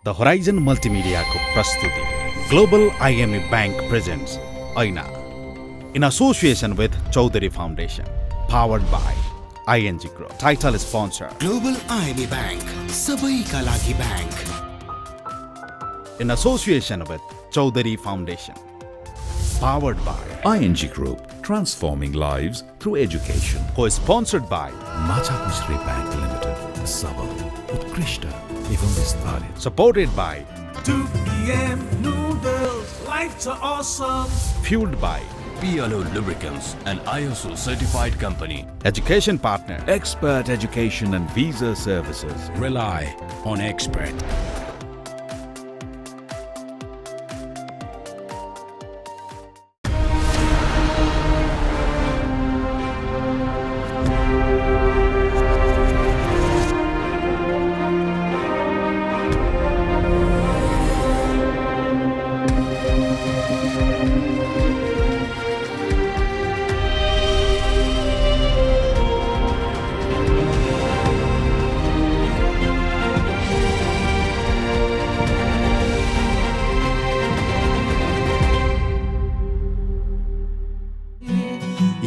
The horizon multimedia को प्रस्तुति global IME bank presents ऐना in association with Chaudhary Foundation, powered by ING Group. Title sponsor Global IME Bank, सबैका लागि bank. in association with Chaudhary Foundation, powered by ING Group, transforming lives through education. co-sponsored by Machhapuchhre Bank Limited, सबल उत्कृष्ट एवं विस्तारित. supported by 2 p.m. noodles, lights are awesome. fueled by PLO Lubricants, an ISO certified company. education partner Expert Education and Visa Services. Rely on expert.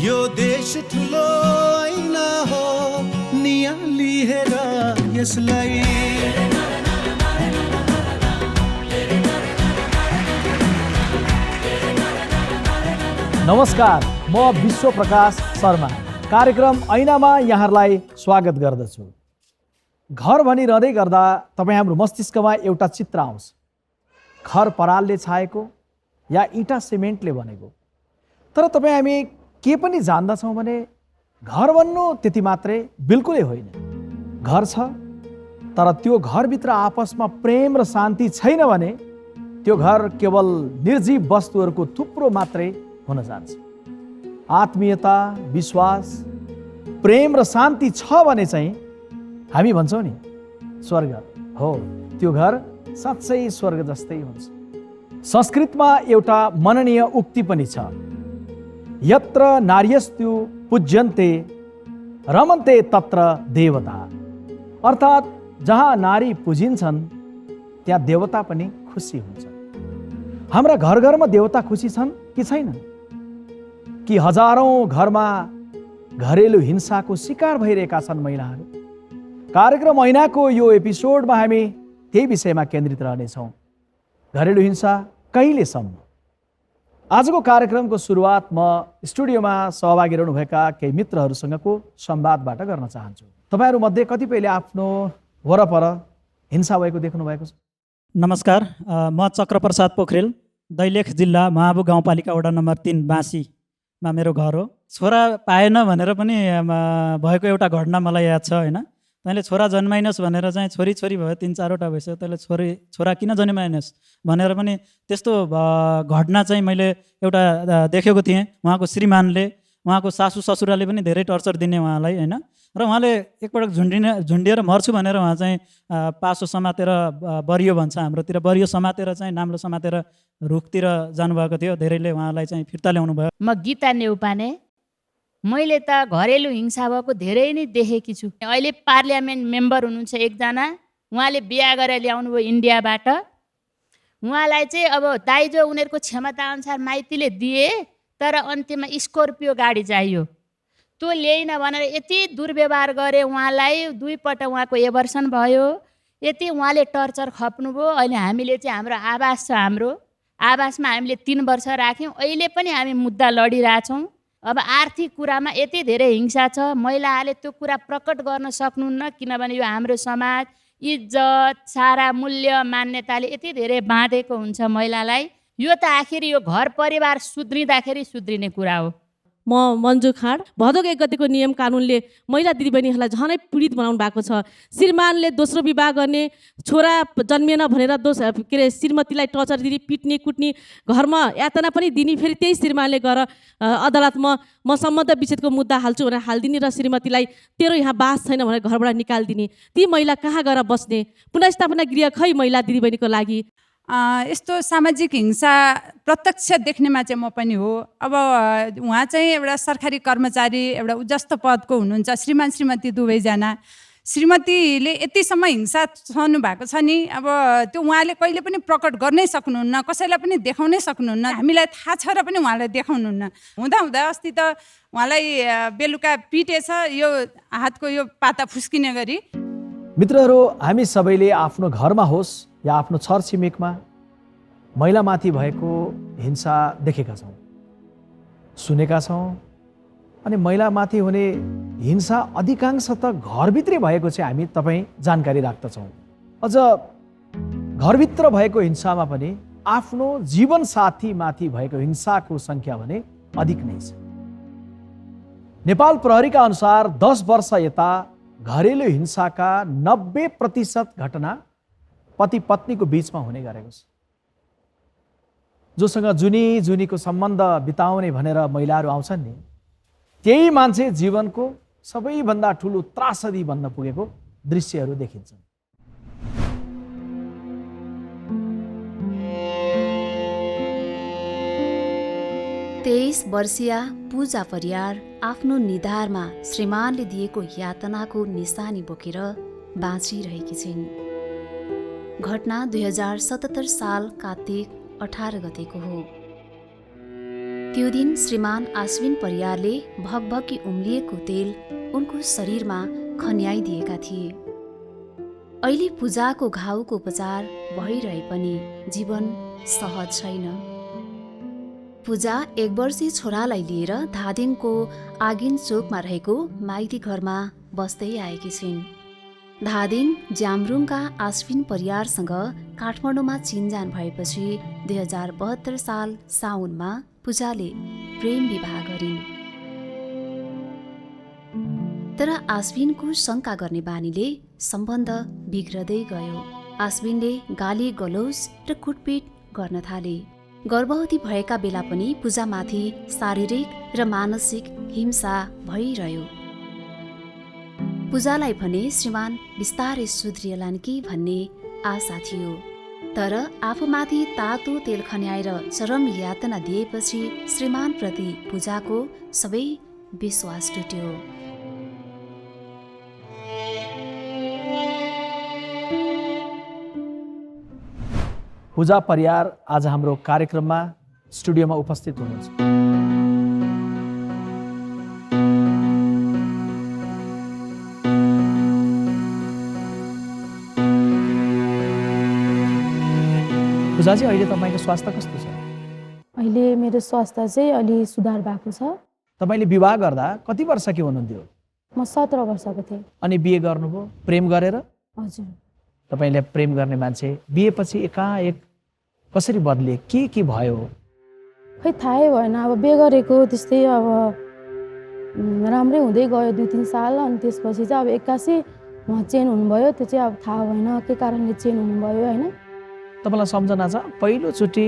यो देश ठुलो ऐना हो, नियाली हेर यसलाई. नमस्कार, म विश्व प्रकाश शर्मा कार्यक्रम ऐनामा यहाँहरूलाई स्वागत गर्दछु। घर भनिरहँदै गर्दा तपाईँ हाम्रो मस्तिष्कमा एउटा चित्र आउँछ, घर परालले छाएको या इँटा सिमेन्टले बनेको। तर तपाईँ हामी के पनि जान्दछौँ भने घर भन्नु त्यति मात्रै बिल्कुलै होइन। घर छ, तर त्यो घरभित्र आपसमा प्रेम र शान्ति छैन भने त्यो घर केवल निर्जीव वस्तुहरूको थुप्रो मात्रै हुन जान्छ। आत्मीयता, विश्वास, प्रेम र शान्ति छ भने चाहिँ हामी भन्छौँ नि स्वर्ग हो, त्यो घर साँच्चै स्वर्ग जस्तै हुन्छ। संस्कृतमा एउटा मननीय उक्ति पनि छ, यत्र नार्यस्तु पूज्यन्ते रमन्ते तत्र देवता। अर्थात् जहाँ नारी पुजिन्छन् त्यहाँ देवता पनि खुसी हुन्छ। हाम्रा घर घरमा देवता खुसी छन् कि छैनन्? कि हजारौं घरमा घरेलु हिंसाको शिकार भइरहेका छन् महिलाहरू? कार्यक्रम ऐनाको यो एपिसोडमा हामी त्यही विषयमा केन्द्रित रहनेछौँ, घरेलु हिंसा कहिलेसम्म। आजको कार्यक्रमको सुरुवात म स्टुडियोमा सहभागी रहनुभएका केही मित्रहरूसँगको संवादबाट गर्न चाहन्छु। तपाईँहरूमध्ये कतिपयले आफ्नो वरपर हिंसा भएको देख्नु भएको छ? नमस्कार, म चक्रप्रसाद पोखरेल, दैलेख जिल्ला महाबु गाउँपालिका वडा नम्बर 3 बाँसीमा मेरो घर हो। छोरा पाएन भनेर पनि भएको एउटा घटना मलाई याद छ होइन। तैँले छोरा जन्माइनस् भनेर चाहिँ छोरी छोरी भयो 3-4वटा भइसक्यो, तैँले छोरा किन जन्माइनस् भनेर पनि त्यस्तो घटना चाहिँ मैले एउटा देखेको थिएँ। उहाँको श्रीमानले, उहाँको सासू ससुराले पनि धेरै टर्चर दिने उहाँलाई होइन। र उहाँले एकपटक झुन्डिएर मर्छु भनेर उहाँ चाहिँ पासो समातेर बरियो भन्छ हाम्रोतिर, बरियो समातेर चाहिँ नाम्लो समातेर रुखतिर जानुभएको थियो। धेरैले उहाँलाई चाहिँ फिर्ता ल्याउनु भयो। म गीता नेउपाने, मैले त घरेलु हिंसा भएको धेरै नै देखेकी छु। अहिले पार्लियामेन्ट मेम्बर हुनुहुन्छ एकजना, उहाँले बिहा गरेर ल्याउनु भयो इन्डियाबाट। उहाँलाई चाहिँ अब दाइजो उनीहरूको क्षमता अनुसार माइतीले दिए, तर अन्त्यमा स्कर्पियो गाडी चाहियो, त्यो ल्याइन भनेर यति दुर्व्यवहार गरे उहाँलाई। 2 पल्ट उहाँको एभर्सन भयो, यति उहाँले टर्चर खप्नुभयो। अहिले हामीले चाहिँ हाम्रो आवास छ, हाम्रो आवासमा हामीले 3 वर्ष राख्यौँ, अहिले पनि हामी मुद्दा लडिरहेछौँ। अब आर्थिक कुरामा यति धेरै हिंसा छ, महिलाहरूले त्यो कुरा प्रकट गर्न सक्नुहुन्न, किनभने यो हाम्रो समाज इज्जत, सारा मूल्य, मान्यताले यति धेरै बाँधेको हुन्छ महिलालाई। यो त आखिर यो घर परिवार सुध्रिँदाखेरि सुध्रिने कुरा हो। म मन्जु खाँड, भदौ 1 गतेको नियम कानुनले महिला दिदीबहिनीहरूलाई झनै पीडित बनाउनु भएको छ। श्रीमानले दोस्रो विवाह गर्ने, छोरा जन्मिएन भनेर श्रीमतीलाई टर्चर दिने, पिट्ने, कुट्ने, घरमा यातना पनि दिने। फेरि त्यही श्रीमानले गएर अदालतमा म सम्बन्ध विच्छेदको मुद्दा हाल्छु भनेर हालिदिने र श्रीमतीलाई तेरो यहाँ बास छैन भनेर घरबाट निकालिदिने। ती महिला कहाँ गएर बस्ने? पुनर्स्थापना गृह खै महिला दिदीबहिनीको लागि? यस्तो सामाजिक हिंसा प्रत्यक्ष देख्नेमा चाहिँ म पनि हो। अब उहाँ चाहिँ एउटा सरकारी कर्मचारी, एउटा उच्चस्त पदको हुनुहुन्छ, श्रीमान श्रीमती दुवैजना। श्रीमतीले यतिसम्म हिंसा सहनु भएको छ नि, अब त्यो उहाँले कहिले पनि प्रकट गर्नै सक्नुहुन्न, कसैलाई पनि देखाउनै सक्नुहुन्न, हामीलाई थाहा छ र पनि उहाँलाई देखाउनुहुन्न। हुँदा अस्ति त उहाँलाई बेलुका पिटेछ यो हातको यो पाता फुस्किने गरी। मित्रहरू, हामी सबैले आफ्नो घरमा होस् या आफ्नो छरछिमेकमा महिलामाथि भएको हिंसा देखेका छौँ, सुनेका छौँ। अनि महिलामाथि हुने हिंसा अधिकांश त घरभित्रै भएको चाहिँ हामी तपाईँ जानकारी राख्दछौँ। अझ घरभित्र भएको हिंसामा पनि आफ्नो जीवनसाथीमाथि भएको हिंसाको सङ्ख्या भने अधिक नै छ। नेपाल प्रहरीका अनुसार 10 वर्ष यता घरेलु हिंसाका 90% घटना पति पत्नीको बीचमा हुने गरेको छ। जोसँग जुनीको सम्बन्ध बिताउने भनेर महिलाहरू आउँछन् नि, त्यही मान्छे जीवनको सबैभन्दा ठुलो त्रासदी बन्न पुगेको दृश्यहरू देखिन्छन्। 23 वर्षीया पूजा परियार आफ्नो निधारमा श्रीमानले दिएको यातनाको निशानी बोकेर बाँचिरहेकी छिन्। घटना 2077 साल कार्तिक 18 गतेको हो। त्यो दिन श्रीमान आश्विन परियारले भगभगी उम्लिएको तेल उनको शरीरमा खन्याइदिएका थिए। अहिले पूजाको घाउको उपचार भइरहे पनि जीवन सहज छैन। पूजा 1 वर्षीय छोरालाई लिएर धादिङको आगिन चोकमा रहेको माइती घरमा बस्दै आएकी छिन्। धादिङ ज्यामरुङका आश्विन परियारसँग काठमाडौँमा चिनजान भएपछि 2072 साल साउनमा पूजाले प्रेम विवाह गरिन्। तर आश्विनको शङ्का गर्ने बानीले सम्बन्ध बिग्रदै गयो। आश्विनले गाली गलौज र कुटपिट गर्न थाले। गर्भवती भएका बेला पनि पूजामाथि शारीरिक र मानसिक हिंसा भइरह्यो। पूजालाई भने श्रीमान बिस्तारै सुध्रिएलान् कि भन्ने आशा थियो। तर आफूमाथि तातो तेल खन्याएर चरम यातना दिएपछि श्रीमानप्रति पूजाको सबै विश्वास टुट्यो। पूजा परियार आज हाम्रो कार्यक्रममा स्टुडियोमा उपस्थित हुनुहुन्छ। पूजाजी, अहिले तपाईँको स्वास्थ्य कस्तो छ? अहिले मेरो स्वास्थ्य चाहिँ अलि सुधार भएको छ। तपाईँले विवाह गर्दा कति वर्षकी हुनुहुन्थ्यो? म 17 वर्षको थिएँ। अनि बिहे गर्नुभयो प्रेम गरेर? हजुर। तपाईँले प्रेम गर्ने मान्छे बिहेपछि एकाएक कसरी बदले? के भयो? खै थाहै भएन। अब बिहे गरेको त्यस्तै अब राम्रै हुँदै गयो 2-3 साल। अनि त्यसपछि चाहिँ अब एक्कासी उहाँ चेन्ज हुनुभयो। त्यो चाहिँ अब थाहा भएन के कारणले चेन्ज हुनुभयो होइन। तपाईँलाई सम्झना छ पहिलोचोटि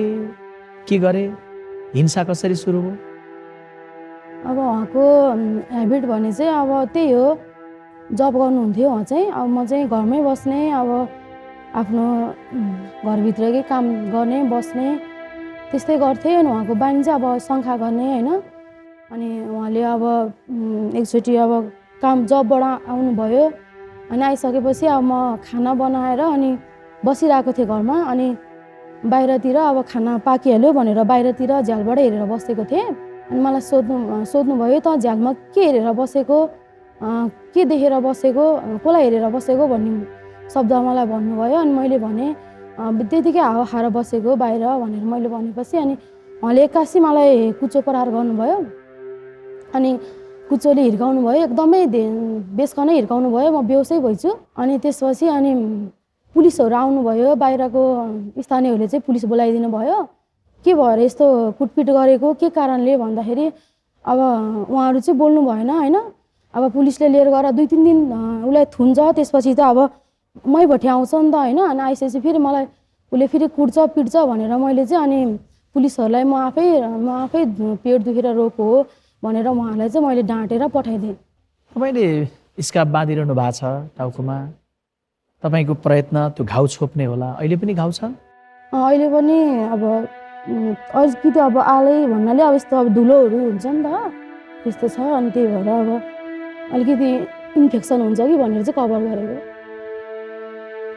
के गरे? हिंसा कसरी सुरु भयो? अब उहाँको ह्याबिट भने चाहिँ अब त्यही हो, जब गर्नुहुन्थ्यो उहाँ चाहिँ। अब म चाहिँ घरमै बस्ने, अब आफ्नो घरभित्रकै काम गर्ने बस्ने त्यस्तै गर्थेँ। अनि उहाँको बानी चाहिँ अब शङ्का गर्ने होइन। अनि उहाँले अब एकचोटि अब काम जबबाट आउनुभयो। अनि आइसकेपछि अब म खाना बनाएर अनि बसिरहेको थिएँ घरमा। अनि बाहिरतिर अब खाना पाकिहाल्यो भनेर बाहिरतिर झ्यालबाट हेरेर बसेको थिएँ। अनि मलाई सोध्नुभयो, त झ्यालमा के हेरेर बसेको, के देखेर बसेको, कसलाई हेरेर बसेको भन्ने शब्द मलाई भन्नुभयो। अनि मैले भने त्यतिकै हावा खाएर बसेको बाहिर भनेर मैले भनेपछि अनि उहाँले एक्कासी मलाई कुचो प्रहार गर्नुभयो। अनि कुचोले हिर्काउनु भयो, एकदमै बेसकनै हिर्काउनु भयो। म बेहोसै भइछु। अनि त्यसपछि अनि पुलिसहरू आउनुभयो। बाहिरको स्थानीयहरूले चाहिँ पुलिस बोलाइदिनु भयो। के भएर यस्तो कुटपिट गरेको, के कारणले भन्दाखेरि अब उहाँहरू चाहिँ बोल्नु भएन होइन। अब पुलिसले लिएर गएर 2-3 दिन उसलाई थुन्छ। त्यसपछि त अब मै भट्टी आउँछ नि त होइन। अनि आइसकेपछि फेरि मलाई उसले फेरि कुट्छ पिट्छ भनेर मैले चाहिँ अनि पुलिसहरूलाई म आफै पेट दुखेर रोको हो भनेर उहाँलाई चाहिँ मैले डाँटेर पठाइदिएँ। तपाईँले स्कार्फ बाँधिरहनु भएको छ टाउकोमा। तपाईँको प्रयत्न त्यो घाउ छोप्ने होला। अहिले पनि घाउ छ? अहिले पनि अब अलिकति अब आलै भन्नाले अब यस्तो अब धुलोहरू हुन्छ नि त त्यस्तो छ। अनि त्यही भएर अब अलिकति इन्फेक्सन हुन्छ कि भनेर चाहिँ कभर गरेको।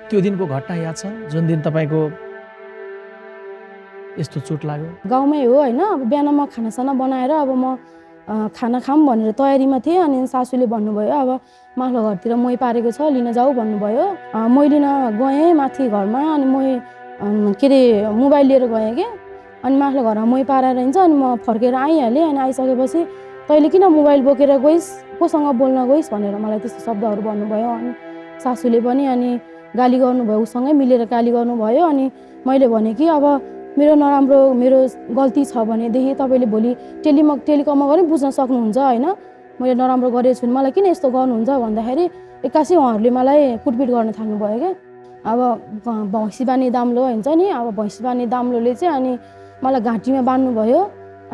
त्यो दिनको घटना याद छ जुन दिन तपाईँको यस्तो चोट लाग्यो? गाउँमै हो होइन। अब बिहान म खानासाना बनाएर अब म खाना खाऊँ भनेर तयारीमा थिएँ। अनि सासूले भन्नुभयो अब माथिल्लो घरतिर मही पारेको छ लिन जाऊ भन्नुभयो। मै लिन गएँ माथि घरमा। अनि मै के अरे मोबाइल लिएर गएँ कि। अनि माथिल्लो घरमा मही पारेर हिँड्छ। अनि म फर्केर आइहालेँ। अनि आइसकेपछि तैँले किन मोबाइल बोकेर गइस्, कोसँग बोल्न गइस् भनेर मलाई त्यस्तो शब्दहरू भन्नुभयो। अनि सासूले पनि अनि गाली गर्नुभयो, उसँगै मिलेर गाली गर्नुभयो। अनि मैले भने कि अब मेरो नराम्रो मेरो गल्ती छ भनेदेखि तपाईँले भोलि टेलिकममा पनि बुझ्न सक्नुहुन्छ होइन। मैले नराम्रो गरेको छु मलाई किन यस्तो गर्नुहुन्छ भन्दाखेरि एक्कासी उहाँहरूले मलाई कुटपिट गर्न थाल्नुभयो क्या। अब भैँसी बानी दाम्लो हुन्छ नि, अब भैँसी बानी दाम्लोले चाहिँ अनि मलाई घाँटीमा बान्नुभयो।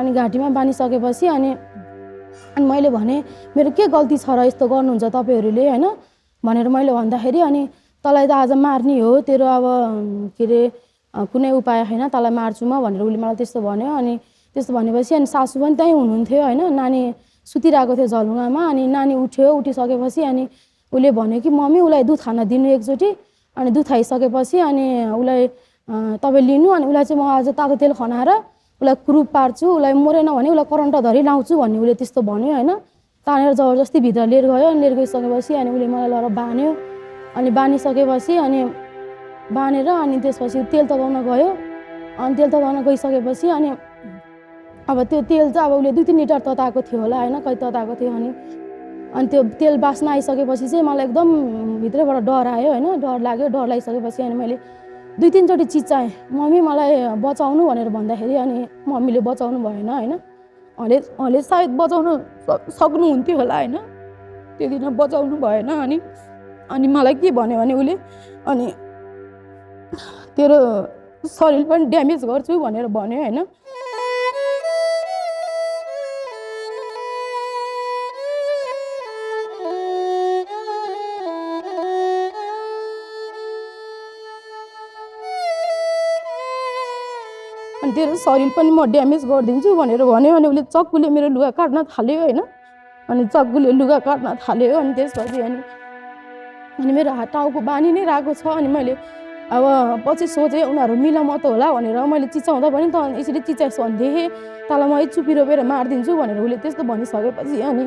अनि घाँटीमा बानिसकेपछि अनि मैले भने मेरो के गल्ती छ र यस्तो गर्नुहुन्छ तपाईँहरूले होइन भनेर मैले भन्दाखेरि अनि तँलाई त आज मार्ने हो, तेरो अब के अरे कुनै उपाय छैन, तँलाई मार्छु म भनेर उसले मलाई त्यस्तो भन्यो। अनि त्यस्तो भनेपछि अनि सासू पनि त्यहीँ हुनुहुन्थ्यो होइन। नानी सुतिरहेको थियो झलुङ्गामा। अनि नानी उठिसकेपछि अनि उसले भन्यो कि मम्मी उसलाई दुध खान दिनु एकचोटि। अनि दुध खाइसकेपछि अनि उसलाई तपाईँ लिनु। अनि उसलाई चाहिँ म आज तातो तेल खनाएर उसलाई कुरूप पार्छु, उसलाई मरेन भने उसलाई करेन्ट धरी लाउँछु भन्ने उसले त्यस्तो भन्यो होइन। तानेर जबरजस्ती भित्र लिएर गयो। अनि लिएर गइसकेपछि अनि उसले मलाई लर बान्यो। अनि बानिसकेपछि अनि बानेर अनि त्यसपछि तेल तताउन गयो। अनि तेल तताउन गइसकेपछि अनि अब त्यो तेल चाहिँ अब उसले 2-3 लिटर तताएको थियो होला होइन, कति तताएको थियो। अनि त्यो तेल बास्न आइसकेपछि चाहिँ मलाई एकदम भित्रबाट डर आयो होइन। डर लाग्यो। डर लागिसकेपछि अनि मैले 2-3 चोटि चिच्चाएँ मम्मी मलाई बचाउनु भनेर भन्दाखेरि अनि मम्मीले बचाउनु भएन होइन। उहाँले सायद बचाउनु सक्नुहुन्थ्यो होला होइन, त्यो दिन बचाउनु भएन। अनि मलाई के भन्यो भने उसले अनि तेरो शरीर पनि ड्यामेज गर्छु भनेर भन्यो होइन। अनि तेरो शरीर पनि म ड्यामेज गरिदिन्छु भनेर भन्यो। अनि उसले चक्कुले मेरो लुगा काट्न थाल्यो होइन। अनि चक्कुले लुगा काट्न थाल्यो। अनि त्यसपछि अनि मेरो टाउको बानी नै रहेको छ। अनि मैले अब पछि सोचेँ उनीहरू मिलामत होला भनेर मैले चिचाउँदा पनि त यसरी चिचाइस् भनेदेखि तँलाई म चुपी रोपेर मारिदिन्छु भनेर उसले त्यस्तो भनिसकेपछि अनि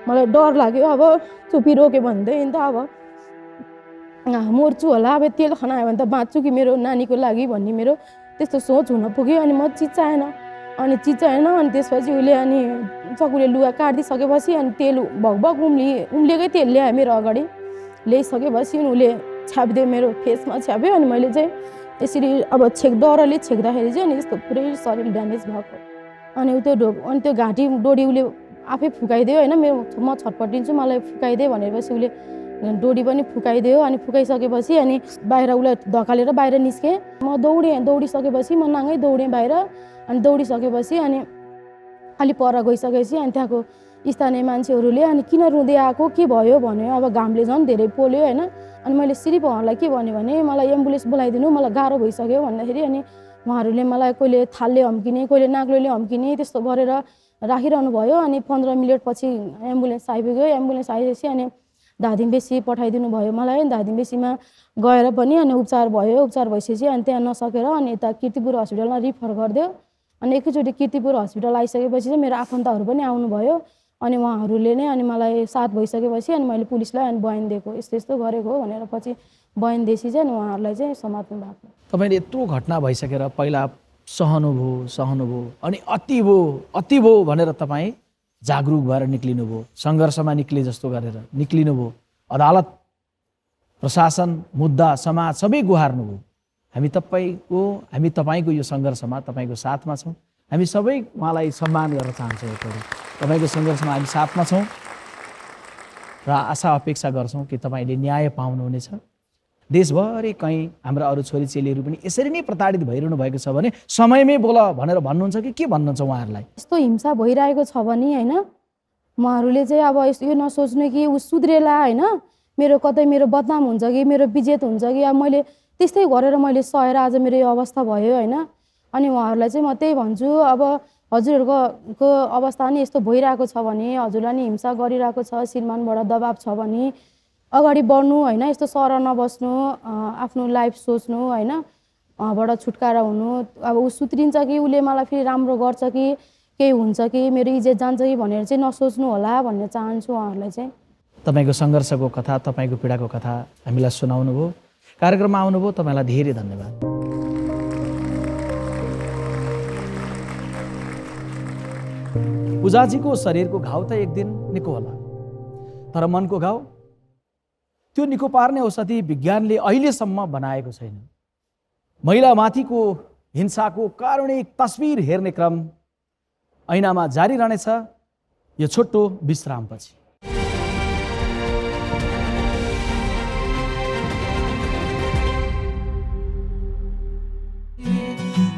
मलाई डर लाग्यो। अब चुपी रोक्यो भनेदेखि त अब मर्छु होला, अब तेल खनायो भने त बाँच्छु कि मेरो नानीको लागि भन्ने मेरो त्यस्तो सोच हुन पुग्यो। अनि म चिचाएन। अनि त्यसपछि उसले अनि चक्कुले लुगा काटिदिइसकेपछि अनि तेल भगभग उम्लिएकै तेल ल्यायो मेरो अगाडि। ल्याइसकेपछि उसले छ्यापिदियो, मेरो फेसमा छ्याप्यो। अनि मैले चाहिँ यसरी अब डरले छेक्दाखेरि चाहिँ अनि यस्तो पुरै शरीर ड्यामेज भएको। अनि त्यो घाँटी डोरी उसले आफै फुकाइदियो होइन। म छटपटिन्छु मलाई फुकाइदियो भनेपछि उसले डोरी पनि फुकाइदियो। अनि फुकाइसकेपछि अनि बाहिर उसलाई धकालेर बाहिर निस्केँ। म दौडिसकेपछि म नाङ्गै दौडेँ बाहिर। अनि दौडिसकेपछि अनि अलि पर गइसकेपछि अनि त्यहाँको स्थानीय मान्छेहरूले अनि किन रुँदै आएको के भयो भन्यो। अब घामले झन् धेरै पोल्यो होइन। अनि मैले सिरिप उहाँहरूलाई के भन्यो भने मलाई एम्बुलेन्स बोलाइदिनु, मलाई गाह्रो भइसक्यो भन्दाखेरि अनि उहाँहरूले मलाई कहिले थालले हम्किने, कहिले नाग्लोले हम्किने त्यस्तो गरेर राखिरहनु भयो। अनि 15 मिनटपछि एम्बुलेन्स आइपुग्यो। एम्बुलेन्स आएपछि अनि धादिङ बेसी पठाइदिनु भयो मलाई। धादिङ बेसीमा गएर पनि अनि उपचार भयो। उपचार भइसकेपछि अनि त्यहाँ नसकेर अनि यता किर्तिपुर हस्पिटलमा रिफर गरिदियो। अनि एकैचोटि किर्तिपुर हस्पिटल आइसकेपछि चाहिँ मेरो आफन्तहरू पनि आउनुभयो। अनि उहाँहरूले नै अनि मलाई साथ भइसकेपछि अनि मैले पुलिसलाई अनि बयान दिएको, यस्तो गरेको हो भनेर पछि बयान दिएपछि चाहिँ उहाँहरूलाई चाहिँ समात्नु भएको। तपाईँले यत्रो घटना भइसकेर पहिला सहनुभयो अनि अति भयो भनेर तपाईँ जागरुक भएर निक्लिनुभयो, सङ्घर्षमा निक्ले जस्तो गरेर निक्लिनुभयो। अदालत, प्रशासन, मुद्दा, समाज सबै गुहार्नुभयो। हामी तपाईँको यो सङ्घर्षमा तपाईँको साथमा छौँ। हामी सबै उहाँलाई सम्मान गर्न चाहन्छौँ। तपाईँको सङ्घर्षमा हामी साथमा छौँ र आशा अपेक्षा गर्छौँ कि तपाईँले न्याय पाउनुहुनेछ। देशभरि कहीँ हाम्रा अरू छोरीचेलीहरू पनि यसरी नै प्रताडित भइरहनु भएको छ भने समयमै बोल भनेर भन्नुहुन्छ कि के भन्नुहुन्छ उहाँहरूलाई? यस्तो हिंसा भइरहेको छ भने होइन उहाँहरूले चाहिँ अब यो नसोच्नु कि ऊ सुध्रेला होइन, मेरो बदनाम हुन्छ कि मेरो विजेत हुन्छ कि अब मैले त्यस्तै गरेर मैले सहेर आज मेरो यो अवस्था भयो होइन। अनि उहाँहरूलाई चाहिँ म त्यही भन्छु, अब हजुरहरूको अवस्था नि यस्तो भइरहेको छ भने, हजुरलाई नि हिंसा गरिरहेको छ, श्रीमानबाट दबाब छ भने अगाडि बढ्नु होइन, यस्तो सर नबस्नु, आफ्नो लाइफ सोच्नु होइन, बाट छुटकारा हुनु। अब ऊ सुत्रिन्छ कि उसले मलाई फेरि राम्रो गर्छ कि केही हुन्छ कि मेरो इज्जत जान्छ कि भनेर चाहिँ नसोच्नु होला भन्ने चाहन्छु उहाँहरूलाई चाहिँ। तपाईँको सङ्घर्षको कथा, तपाईँको पीडाको कथा हामीलाई सुनाउनु भयो, कार्यक्रममा आउनुभयो, तपाईँलाई धेरै धन्यवाद। पूजाजीको शरीरको घाउ त एक दिन निको होला, तर मनको घाउ त्यो निको पार्ने औषधि विज्ञानले अहिलेसम्म बनाएको छैन। महिलामाथिको हिंसाको कारुणिक तस्बिर हेर्ने क्रम ऐनामा जारी रहनेछ यो छोटो विश्रामपछि।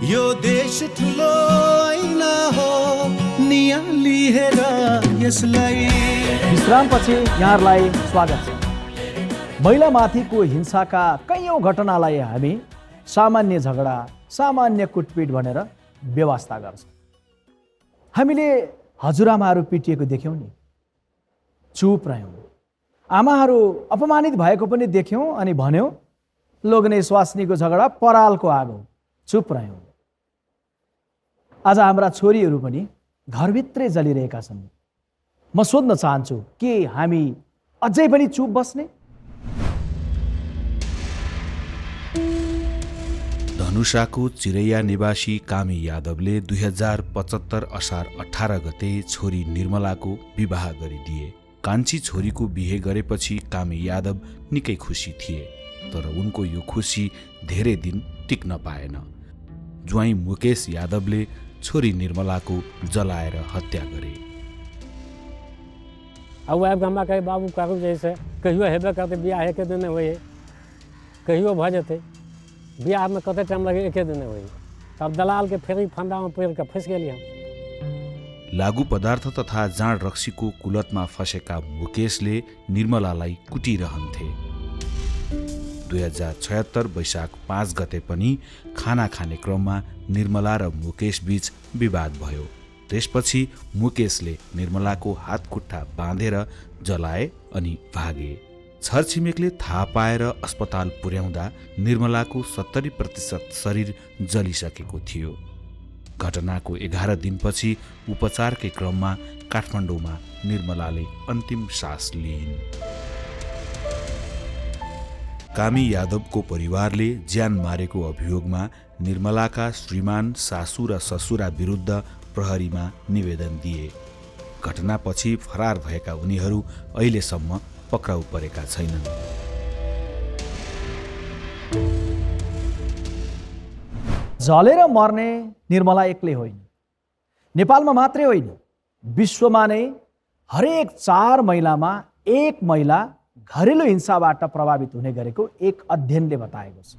यो देश ठुलो ऐना हो, नियाली हेर यसलाई। विश्रामपछि यहाँहरूलाई स्वागत छ। महिलामाथिको हिंसाका कैयौँ घटनालाई हामी सामान्य झगडा, सामान्य कुटपिट भनेर व्यवस्था गर्छौँ। हामीले हजुरआमाहरू पिटिएको देख्यौँ नि, चुप रह्यौँ। आमाहरू अपमानित भएको पनि देख्यौँ अनि भन्यौँ लोग्ने स्वास्नीको झगडा परालको आगो, चुप रह्यौँ। आज हाम्रा छोरीहरू पनि घरभित्रै जलिरहेका छन्। म सोध्न चाहन्छु, के हामी अझै पनि चुप बस्ने? धनुषाको चिरैया निवासी कामी यादवले 2075 असार 18 गते छोरी निर्मलाको विवाह गरिदिए। कान्छी छोरीको बिहे गरेपछि कामी यादव निकै खुसी थिए, तर उनको यो खुसी धेरै दिन टिक्न पाएन। ज्वाइँ मुकेश यादवले छोरी निर्मलाको जलाएर हत्या गरे। अब आबि हमरा कहे बाबू करू जैसे कहियो हेबे करते, बियाह एके दिन होइए, कहियो भ जेतै। बियाह में कते टाइम लगे, एके दिन होइए। तब दलाल के फेरी फंदा में पड़ के फंस गेली हम। लागू पदार्थ तथा जाँड रक्सीको कुलतमा फँसेका मुकेशले निर्मलालाई कुटिरहन्थे। 2076 वैशाख 5 गते पनि खाना खाने क्रममा निर्मला र मुकेश बीच विवाद भयो। त्यसपछि मुकेशले निर्मलाको हात खुट्टा बाँधेर जलाए अनि भागे। छरछिमेकले थाहा पाएर अस्पताल पुर्याउँदा निर्मलाको 70% शरीर जलिसकेको थियो। घटनाको 11 दिनपछि उपचारकै क्रममा काठमाडौँमा निर्मलाले अन्तिम सास लिइन्। कामी यादवको परिवारले ज्यान मारेको अभियोगमा निर्मलाका श्रीमान, सासू र ससुरा विरुद्ध प्रहरीमा निवेदन दिए। घटनापछि फरार भएका उनीहरू अहिलेसम्म पक्राउ परेका छैनन्। जलेर मर्ने निर्मला एक्लै होइन, नेपालमा मात्रै होइन, विश्वमा नै हरेक 4 महिलामा 1 महिला घरेलु हिंसाबाट प्रभावित हुने गरेको एक अध्ययनले बताएको छ।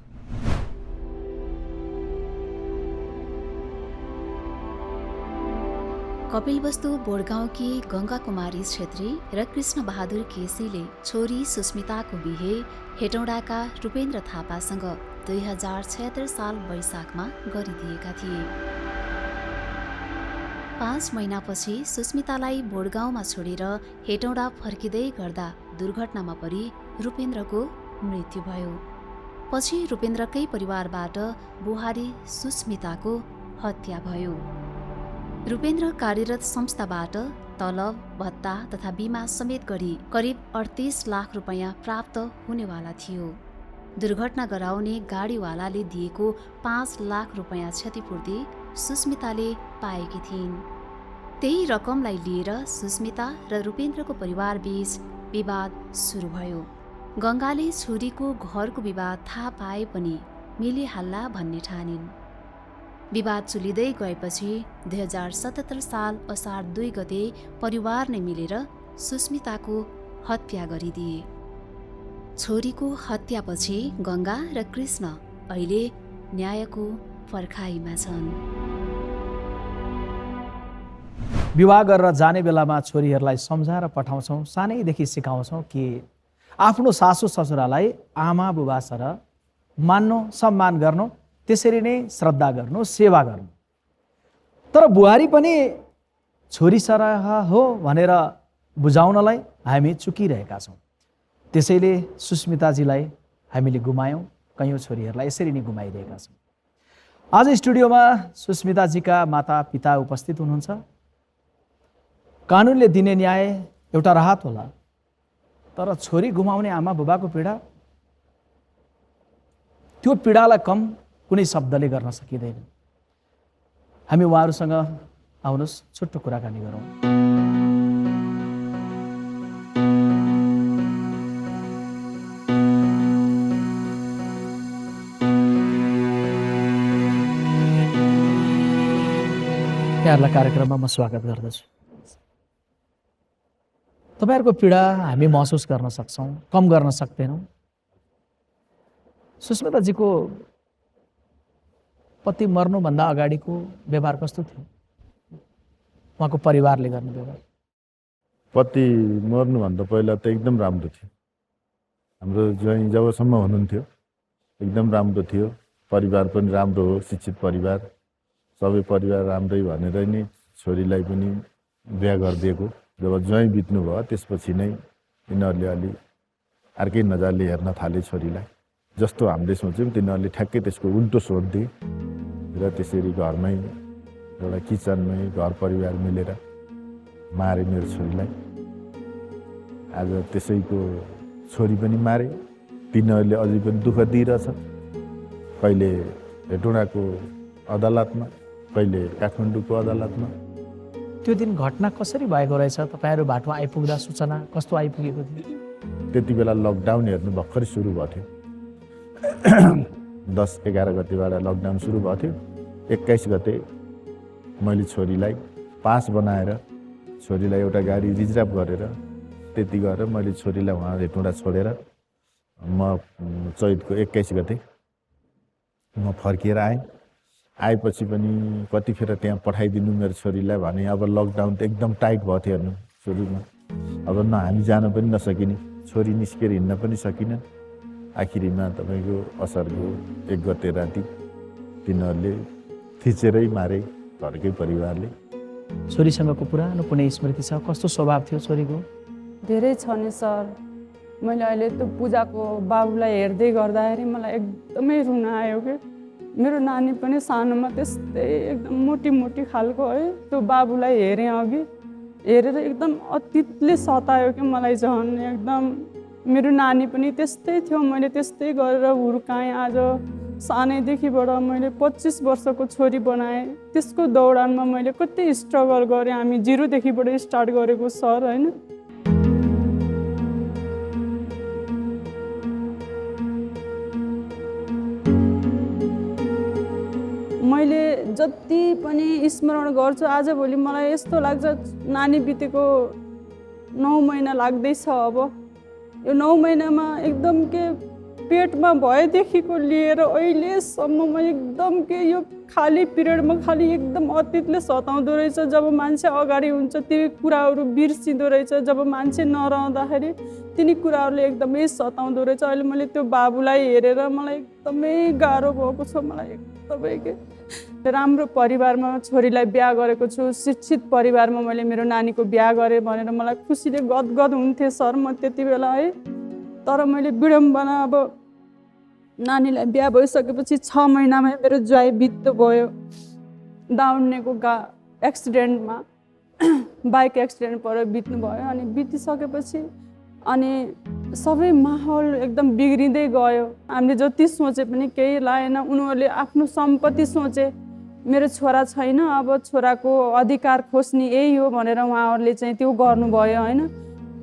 कपिलवस्तु बोडगाउँकी गङ्गा कुमारी छेत्री र कृष्ण बहादुर केसीले छोरी सुस्मिताको बिहे हेटौँडाका रूपेन्द्र थापासँग 2076 साल वैशाखमा गरिदिएका थिए। 5 महिनापछि सुस्मितालाई बोडगाउँमा छोडेर हेटौँडा फर्किँदै गर्दा दुर्घटनामा परि रूपेन्द्रको मृत्यु भयो। पछि रूपेन्द्रकै परिवारबाट बुहारी सुस्मिताको हत्या भयो। रूपेन्द्र कार्यरत संस्थाबाट तलब, भत्ता तथा बिमा समेत गरी करिब 38 लाख रुपैयाँ प्राप्त हुनेवाला थियो। दुर्घटना गराउने गाडीवालाले दिएको 5 लाख रुपैयाँ क्षतिपूर्ति सुस्मिताले पाएकी थिइन्। त्यही रकमलाई लिएर सुस्मिता र रूपेन्द्रको परिवारबीच विवाद सुरु भयो। गङ्गाले छोरीको घरको विवाद थाहा पाए पनि मिलिहाल्ला भन्ने ठानिन्। विवाद चुलिँदै गएपछि 2077 साल असार 2 गते परिवार नै मिलेर सुस्मिताको हत्या गरिदिए। छोरीको हत्यापछि गङ्गा र कृष्ण अहिले न्यायको पर्खाइमा छन्। विवाह गरेर जाने बेलामा छोरीहरूलाई सम्झाएर पठाउँछौँ, सानैदेखि सिकाउँछौँ कि आफ्नो सासू ससुरालाई आमा बुबा सरह मान्नु, सम्मान गर्नु, त्यसरी नै श्रद्धा गर्नु, सेवा गर्नु। तर बुहारी पनि छोरी सरह हो भनेर बुझाउनलाई हामी चुकिरहेका छौँ। त्यसैले सुस्मिताजीलाई हामीले गुमायौँ, कैयौँ छोरीहरूलाई यसरी नै गुमाइरहेका छौँ। आज स्टुडियोमा सुस्मिताजीका माता पिता उपस्थित हुनुहुन्छ। कानुनले दिने न्याय एउटा राहत होला, तर छोरी गुमाउने आमा बुबाको पीडा, त्यो पीडालाई कम कुनै शब्दले गर्न सकिँदैन। हामी उहाँहरूसँग आउनुहोस् छोटो कुराकानी गरौँ। यहाँहरूलाई कार्यक्रममा म स्वागत गर्दछु। तपाईँहरूको पीडा हामी महसुस गर्न सक्छौँ, कम गर्न सक्दैनौँ। सुस्मिताजीको पति मर्नुभन्दा अगाडिको व्यवहार कस्तो थियो? उहाँको परिवारले गर्ने व्यवहार? पति मर्नुभन्दा पहिला त एकदम राम्रो थियो। हाम्रो ज्वाइँ जबसम्म हुनुहुन्थ्यो एकदम राम्रो थियो। परिवार पनि राम्रो हो, शिक्षित परिवार, सबै परिवार राम्रै भनेर नि छोरीलाई पनि बिहा गरिदिएको। जब ज्वाइँ बित्नु भयो त्यसपछि नै यिनीहरूले अलि अर्कै नजरले हेर्न थाले छोरीलाई। जस्तो हामीले सोच्यौँ तिनीहरूले ठ्याक्कै त्यसको उल्टो सोध्थे र त्यसरी घरमै एउटा किचनमै घर परिवार मिलेर मारे मेरो छोरीलाई। आज त्यसैको छोरी पनि मारे। तिनीहरूले अझै पनि दुःख दिइरहेछ, कहिले हेटौँडाको अदालतमा, कहिले काठमाडौँको अदालतमा। त्यो दिन घटना कसरी भएको रहेछ? तपाईँहरू बाटोमा आइपुग्दा सूचना कस्तो आइपुगेको थियो? त्यति बेला लकडाउन हेर्नु भर्खरै सुरु भएको थियो। 10-11 गतेबाट लकडाउन सुरु भएको थियो। 21 गते मैले छोरीलाई पास बनाएर छोरीलाई एउटा गाडी रिजर्भ गरेर त्यति गरेर मैले छोरीलाई उहाँ हेटौँडा छोडेर म चैतको 21 गते म फर्किएर आएँ। आएपछि पनि कतिखेर त्यहाँ पठाइदिनु मेरो छोरीलाई भने अब लकडाउन त एकदम टाइट भएको थियो हेर्नु सुरुमा। अब न हामी जान पनि नसकिने, छोरी निस्केर हिँड्न पनि सकिनँ। आखिरीमा तपाईँको असारको 1 गते राति तिनीहरूले थिचेरै मारे घरकै परिवारले। छोरीसँगको पुरानो कुनै स्मृति छ? कस्तो स्वभाव थियो छोरीको? धेरै छ नि सर। मैले अहिले त्यो पूजाको बाबुलाई हेर्दै गर्दाखेरि मलाई एकदमै रुन आयो कि मेरो नानी पनि सानोमा त्यस्तै एकदम मोटी मोटी खालको है। त्यो बाबुलाई हेरेँ अघि, हेरेर एकदम अतीतले सतायो कि मलाई झन् एकदम। मेरो नानी पनि त्यस्तै थियो, मैले त्यस्तै गरेर हुर्काएँ। आज सानैदेखिबाट मैले 25 वर्षको छोरी बनाएँ। त्यसको दौडानमा मैले कति स्ट्रगल गरेँ। हामी 0देखिबाट स्टार्ट गरेको सर होइन। मैले जति पनि स्मरण गर्छु आजभोलि मलाई यस्तो लाग्छ नानी बितेको 9 महिना लाग्दैछ। अब यो 9 महिनामा एकदम के पेटमा भएदेखिको लिएर अहिलेसम्म एकदम के यो खाली पिरियडमा खाली एकदम अतीतले सताउँदो रहेछ। जब मान्छे अगाडि हुन्छ ती कुराहरू बिर्सिँदो रहेछ, जब मान्छे नरहँदाखेरि तिनी कुराहरूले एकदमै सताउँदो रहेछ। अहिले मैले त्यो बाबुलाई हेरेर मलाई एकदमै गाह्रो भएको छ। मलाई एकदमै के राम्रो परिवारमा छोरीलाई बिहा गरेको छु, शिक्षित परिवारमा मैले मेरो नानीको बिहा गरेँ भनेर मलाई खुसीले गदगद हुन्थेँ सर म त्यति बेला है। तर मैले विडम्बना अब नानीलाई बिहा भइसकेपछि 6 महिनामा मेरो ज्वाइँ बित्नु भयो दाउन्नेको एक्सिडेन्टमा, बाइक एक्सिडेन्ट परेर बित्नु भयो। अनि बितिसकेपछि अनि सबै माहौल एकदम बिग्रिँदै गयो। हामीले जति सोचे पनि केही लागेन। उनीहरूले आफ्नो सम्पत्ति सोचे, मेरो छोरा छैन, अब छोराको अधिकार खोज्ने यही हो भनेर उहाँहरूले चाहिँ त्यो गर्नुभयो होइन।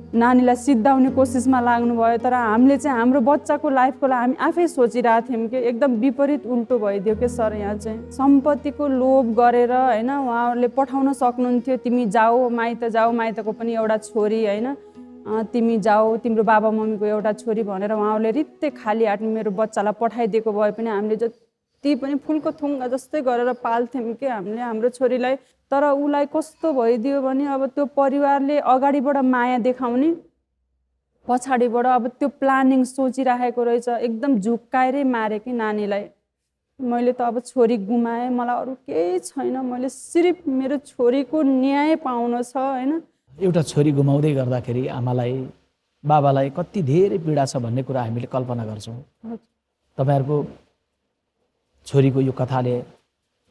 नानीलाई सिद्धाउने कोसिसमा लाग्नुभयो। तर हामीले चाहिँ हाम्रो बच्चाको लाइफको लागि हामी आफै सोचिरहेको थियौँ कि एकदम विपरीत उल्टो भइदियो कि सर। यहाँ चाहिँ सम्पत्तिको लोभ गरेर होइन उहाँहरूले पठाउन सक्नुहुन्थ्यो, तिमी जाऊ माइत जाऊ, माइतको पनि एउटा छोरी होइन, तिमी जाऊ तिम्रो बाबा मम्मीको एउटा छोरी भनेर उहाँहरूले रित्ते खाली हात मेरो बच्चालाई पठाइदिएको भए पनि हामीले जति पनि फुलको थुङ्गा जस्तै गरेर पाल्थ्यौँ कि हामीले हाम्रो छोरीलाई। तर उसलाई कस्तो भइदियो भने अब त्यो परिवारले अगाडिबाट माया देखाउने, पछाडिबाट अब त्यो प्लानिङ सोचिराखेको रहेछ। एकदम झुक्काएरै मारे कि नानीलाई। मैले त अब छोरी गुमाएँ, मलाई अरू केही छैन, मैले सिर्फ मेरो छोरीको न्याय पाउन छ होइन। एउटा छोरी गुमाउँदै गर्दाखेरि आमालाई बाबालाई कति धेरै पीडा छ भन्ने कुरा हामीले कल्पना गर्छौँ। तपाईँहरूको छोरीको यो कथाले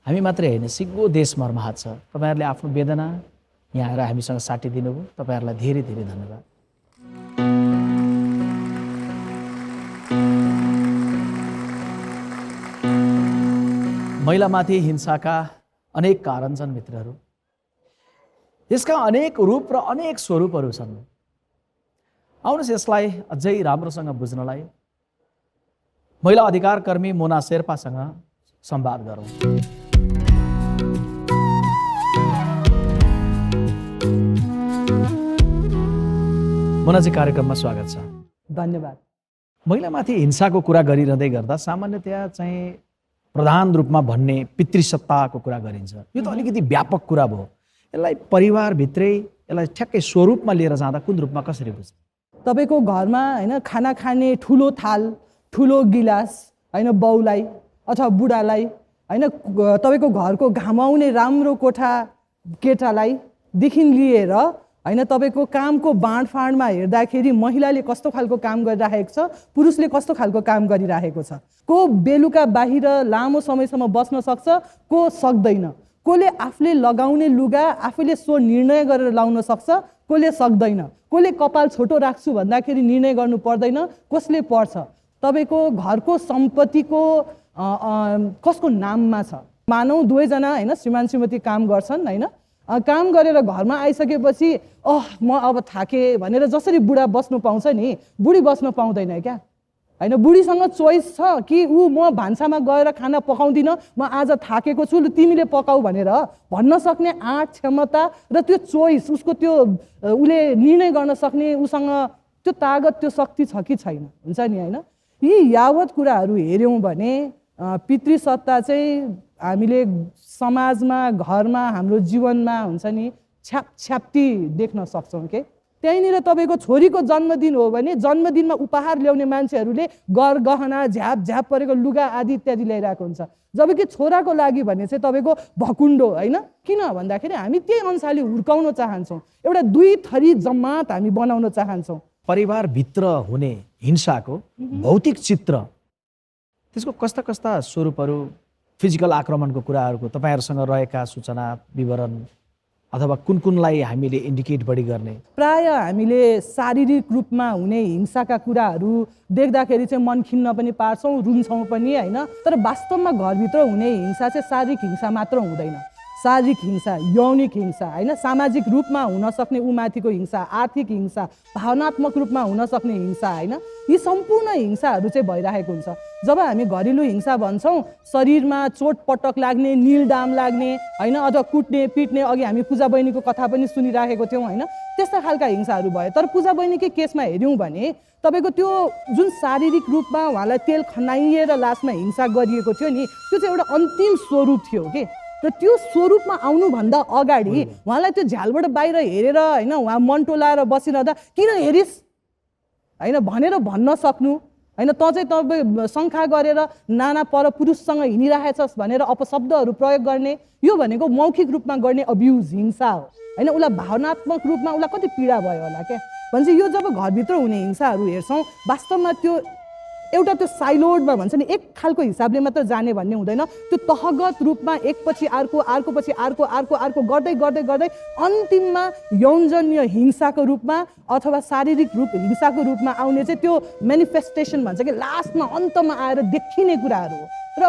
हामी मात्रै होइन सिङ्गो देश मर्माहत छ। तपाईँहरूले आफ्नो वेदना यहाँ आएर हामीसँग साटिदिनु भयो, तपाईँहरूलाई धेरै धेरै धन्यवाद। महिलामाथि हिंसाका अनेक कारण छन् मित्रहरू। यसका अनेक रूप र अनेक स्वरूपहरू छन्। आउनुहोस् यसलाई अझै राम्रोसँग बुझ्नलाई महिला अधिकार कर्मी मोना शेर्पासँग संवाद गरौँ। मोनाजी, कार्यक्रममा स्वागत छ। धन्यवाद। महिलामाथि हिंसाको कुरा गरिरहँदै गर्दा सामान्यतया चाहिँ प्रधान रूपमा भन्ने पितृसत्ताको कुरा गरिन्छ। यो त अलिकति व्यापक कुरा भयो। यसलाई परिवारभित्रै यसलाई ठ्याक्कै स्वरूपमा लिएर जाँदा कुन रूपमा कसरी बुझ्छ? तपाईँको घरमा होइन खाना खाने ठुलो थाल, ठुलो गिलास होइन बाउलाई अथवा बुढालाई होइन, तपाईँको घरको घामाउने राम्रो कोठा केटालाई देखि लिएर होइन, तपाईँको कामको बाँडफाँडमा हेर्दाखेरि महिलाले कस्तो खालको काम गरिराखेको छ, पुरुषले कस्तो खालको काम गरिराखेको छ। को बेलुका बाहिर लामो समयसम्म बस्न सक्छ, को सक्दैन। कसले आफूले लगाउने लुगा आफूले निर्णय गरेर लाउन सक्छ, कसले सक्दैन। कसले कपाल छोटो राख्छु भन्दाखेरि निर्णय गर्नु पर्दैन, कसले पर्छ। तपाईँको घरको सम्पत्तिको कसको नाममा छ। मानौ दुवैजना होइन श्रीमान श्रीमती काम गर्छन् होइन, काम गरेर घरमा आइसकेपछि म अब थाकेँ भनेर जसरी बुढा बस्नु पाउँछ नि, बुढी बस्न पाउँदैन क्या होइन। बुढीसँग चोइस छ कि ऊ म भान्सामा गएर खाना पकाउँदिनँ, म आज थाकेको छु, तिमीले पकाऊ भनेर भन्न सक्ने आँट क्षमता र त्यो चोइस, उसको त्यो उसले निर्णय गर्न सक्ने उसँग त्यो तागत त्यो शक्ति छ कि छैन, हुन्छ नि होइन। यी यावत कुराहरू हेऱ्यौँ भने पितृसत्ता चाहिँ हामीले समाजमा घरमा हाम्रो जीवनमा हुन्छ नि छ्याप्ती देख्न सक्छौँ के। त्यहीँनिर तपाईँको छोरीको जन्मदिन हो भने जन्मदिनमा उपहार ल्याउने मान्छेहरूले गहना झ्याप झ्याप परेको लुगा आदि इत्यादि ल्याइरहेको हुन्छ। जबकि छोराको लागि भने चाहिँ तपाईँको भकुन्डो होइन। किन भन्दाखेरि हामी त्यही अनुसारले हुर्काउन चाहन्छौँ, एउटा दुई थरी जमात हामी बनाउन चाहन्छौँ। परिवारभित्र हुने हिंसाको भौतिक चित्र, त्यसको कस्ता कस्ता स्वरूपहरू, फिजिकल आक्रमणको कुराहरूको तपाईँहरूसँग रहेका सूचना विवरण अथवा कुन कुनलाई हामीले इन्डिकेट बढी गर्ने? प्राय हामीले शारीरिक रूपमा हुने हिंसाका कुराहरू देख्दाखेरि चाहिँ मन खिन्न पनि पार्छौँ, रुन्छौँ पनि होइन। तर वास्तवमा घरभित्र हुने हिंसा चाहिँ शारीरिक हिंसा मात्र हुँदैन। शारीरिक हिंसा, यौनिक हिंसा होइन, सामाजिक रूपमा हुन सक्ने उमाथिको हिंसा, आर्थिक हिंसा, भावनात्मक रूपमा हुन सक्ने हिंसा होइन, यी सम्पूर्ण हिंसाहरू चाहिँ भइरहेको हुन्छ। जब हामी घरेलु हिंसा भन्छौँ, शरीरमा चोटपटक लाग्ने, निलडाम लाग्ने होइन, अथवा कुट्ने पिट्ने, अघि हामी पूजा बहिनीको कथा पनि सुनिराखेको थियौँ होइन, त्यस्ता खालका हिंसाहरू भयो। तर पूजा बहिनीकै केसमा हेऱ्यौँ भने तपाईँको त्यो जुन शारीरिक रूपमा उहाँलाई तेल खनाइएर लासमा हिंसा गरिएको थियो नि, त्यो चाहिँ एउटा अन्तिम स्वरूप थियो कि। र त्यो स्वरूपमा आउनुभन्दा अगाडि उहाँलाई त्यो झ्यालबाट बाहिर हेरेर होइन, उहाँ मन टोलाएर बसिरहँदा किन हेरिस् होइन भनेर भन्न सक्नु होइन, त चाहिँ तपाईँ शङ्का गरेर नाना पर पुरुषसँग हिँडिरहेछस् भनेर अपशब्दहरू प्रयोग गर्ने, यो भनेको मौखिक रूपमा गर्ने अब्युज हिंसा हो होइन। उसलाई भावनात्मक रूपमा उसलाई कति पीडा भयो होला क्या। भनेपछि यो जब घरभित्र हुने हिंसाहरू हेर्छौँ, वास्तवमा त्यो एउटा त्यो साइलोडमा भन्छ नि एक खालको हिसाबले मात्र जाने भन्ने हुँदैन। त्यो तहगत रूपमा एकपछि अर्को अर्कोपछि अर्को अर्को अर्को गर्दै गर्दै गर्दै अन्तिममा यौनजन्य हिंसाको रूपमा अथवा शारीरिक रूप हिंसाको रूपमा आउने चाहिँ त्यो मेनिफेस्टेसन भन्छ कि लास्टमा अन्तमा आएर देखिने कुराहरू हो। र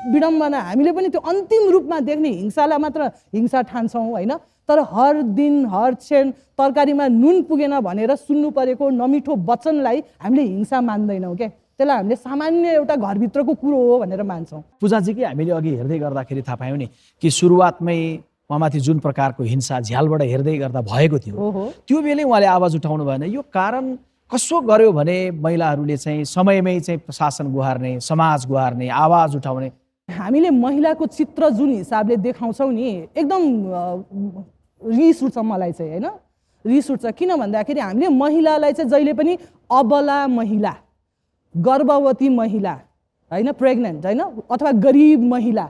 विडम्बना हामीले पनि त्यो अन्तिम रूपमा देख्ने हिंसालाई मात्र हिंसा ठान्छौँ होइन। तर हर दिन हर क्षण तरकारीमा नुन पुगेन भनेर सुन्नु परेको नमिठो वचनलाई हामीले हिंसा मान्दैनौँ क्या। त्यसलाई हामीले सामान्य एउटा घरभित्रको कुरो हो भनेर मान्छौँ। पूजाजी कि हामीले अघि हेर्दै गर्दाखेरि थाहा पायौँ नि कि सुरुवातमै उहाँमाथि जुन प्रकारको हिंसा झ्यालबाट हेर्दै गर्दा भएको थियो, त्यो बेलै उहाँले आवाज उठाउनु भएन। यो कारण कसो गर्यो भने महिलाहरूले चाहिँ समयमै चाहिँ प्रशासन गुहार्ने, समाज गुहार्ने, आवाज उठाउने। हामीले महिलाको चित्र जुन हिसाबले देखाउँछौँ नि, एकदम रिस उठ्छ मलाई चाहिँ होइन, रिस उठ्छ। किन भन्दाखेरि हामीले महिलालाई चाहिँ जहिले पनि अबला महिला, गर्भवती महिला होइन, प्रेग्नेन्ट होइन, अथवा गरिब महिला,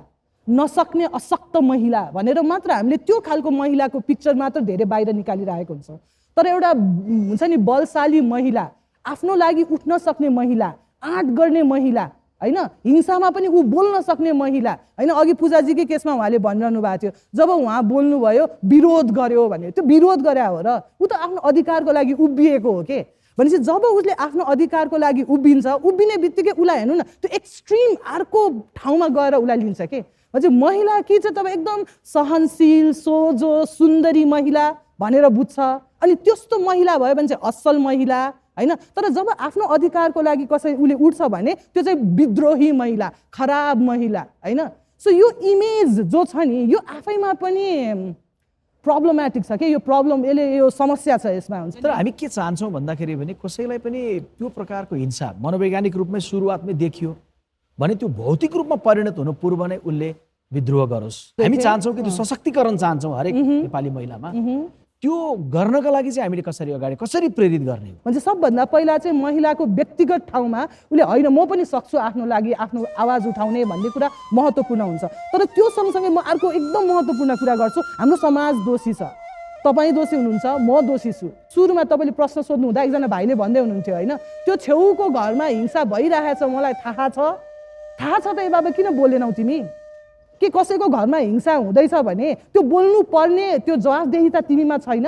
नसक्ने अशक्त महिला भनेर मात्र हामीले त्यो खालको महिलाको पिक्चर मात्र धेरै बाहिर निकालिरहेको हुन्छ। तर एउटा हुन्छ नि बलशाली महिला, आफ्नो लागि उठ्न सक्ने महिला, आँट गर्ने महिला होइन, हिंसामा पनि ऊ बोल्न सक्ने महिला होइन। अघि पूजाजीकै केसमा उहाँले भनिरहनु भएको थियो, जब उहाँ बोल्नुभयो विरोध गर्यो भने त्यो विरोध गरे हो र, ऊ त आफ्नो अधिकारको लागि उभिएको हो के। भनेपछि जब उसले आफ्नो अधिकारको लागि उभिन्छ, उभिने बित्तिकै उसलाई हेर्नु न त्यो एक्सट्रिम अर्को ठाउँमा गएर उसलाई लिन्छ के। भनेपछि महिला के चाहिँ तपाईँ एकदम सहनशील, सोझो, सुन्दरी महिला भनेर बुझ्छ, अनि त्यस्तो महिला भयो भने चाहिँ असल महिला होइन। तर जब आफ्नो अधिकारको लागि कसै उसले उठ्छ भने त्यो चाहिँ विद्रोही महिला, खराब महिला होइन। सो यो इमेज जो छ नि यो आफैमा पनि प्रब्लमेटिक छ कि, यो प्रब्लम यसले यो समस्या छ यसमा हुन्छ। तर हामी के चाहन्छौँ भन्दाखेरि भने कसैलाई पनि त्यो प्रकारको हिंसा मनोवैज्ञानिक रूपमै सुरुवातमै देखियो भने त्यो भौतिक रूपमा परिणत हुनु पूर्व नै उसले विद्रोह गरोस्। हामी चाहन्छौँ कि त्यो सशक्तिकरण चाहन्छौँ हरेक नेपाली महिलामा। त्यो गर्नका लागि चाहिँ हामीले कसरी प्रेरित गर्ने? म्हणजे सबभन्दा पहिला चाहिँ महिलाको व्यक्तिगत ठाउँमा उसले होइन म पनि सक्छु आफ्नो लागि आफ्नो आवाज उठाउने भन्ने कुरा महत्त्वपूर्ण हुन्छ। तर त्यो सँगसँगै म अर्को एकदम महत्त्वपूर्ण कुरा गर्छु, हाम्रो समाज दोषी छ। तपाईँ दोषी हुनुहुन्छ, म दोषी छु। सुरुमा तपाईँले प्रश्न सोध्नु हुँदा एकजना भाइले भन्दै हुनुहुन्थ्यो होइन, त्यो छेउको घरमा हिंसा भइरहेछ मलाई थाहा छ त ए बाबा किन बोलेनौ तिमी? के कसैको घरमा हिंसा हुँदैछ भने त्यो बोल्नु पर्ने त्यो जवाफदेहिता तिमीमा छैन,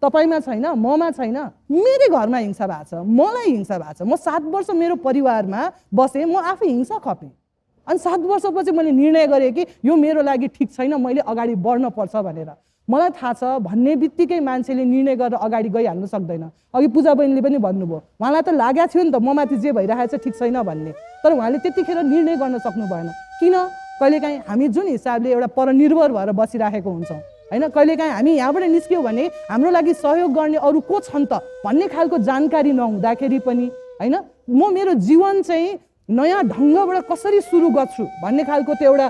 तपाईँमा छैन, ममा छैन। मेरै घरमा हिंसा भएको छ, मलाई हिंसा भएको छ, म 7 वर्ष मेरो परिवारमा बसेँ, म आफै हिंसा खपेँ, अनि 7 वर्षपछि मैले निर्णय गरेँ कि यो मेरो लागि ठिक छैन, मैले अगाडि बढ्न पर्छ भनेर। मलाई थाहा छ भन्ने बित्तिकै मान्छेले निर्णय गरेर अगाडि गइहाल्नु सक्दैन। अघि पूजा बहिनीले पनि भन्नुभयो, उहाँलाई त लागेको थियो नि त म माथि जे भइरहेछ ठिक छैन भन्ने, तर उहाँले त्यतिखेर निर्णय गर्न सक्नु भएन। किन? कहिलेकाहीँ हामी जुन हिसाबले एउटा परनिर्भर भएर बसिरहेको हुन्छौँ होइन, कहिलेकाहीँ हामी यहाँबाट निस्क्यौँ भने हाम्रो लागि सहयोग गर्ने अरू को छन् त भन्ने खालको जानकारी नहुँदाखेरि पनि होइन, म मेरो जीवन चाहिँ नयाँ ढङ्गबाट कसरी सुरु गर्छु भन्ने खालको त्यो एउटा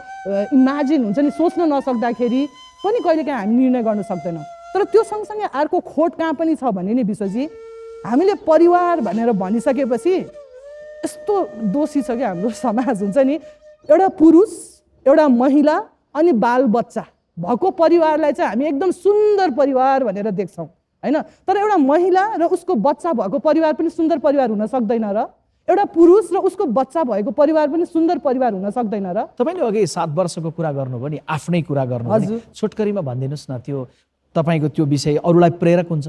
इमेजिन हुन्छ नि, सोच्न नसक्दाखेरि पनि कहिलेकाहीँ हामी निर्णय गर्न सक्दैनौँ। तर त्यो सँगसँगै अर्को खोट कहाँ पनि छ भने नि विश्वजी, हामीले परिवार भनेर भनिसकेपछि यस्तो दोषी छ कि हाम्रो समाज हुन्छ नि, एउटा पुरुष, एउटा महिला अनि बाल बच्चा भएको परिवारलाई चाहिँ हामी एकदम सुन्दर परिवार भनेर देख्छौँ होइन। तर एउटा महिला र उसको बच्चा भएको परिवार पनि सुन्दर परिवार हुन सक्दैन र एउटा पुरुष र उसको बच्चा भएको परिवार पनि सुन्दर परिवार हुन सक्दैन र। तपाईँले अघि 7 वर्षको कुरा गर्नुभयो नि, आफ्नै कुरा गर्नुभयो, छोटकरीमा भनिदिनुहोस् न त्यो तपाईँको त्यो विषय अरूलाई प्रेरक हुन्छ?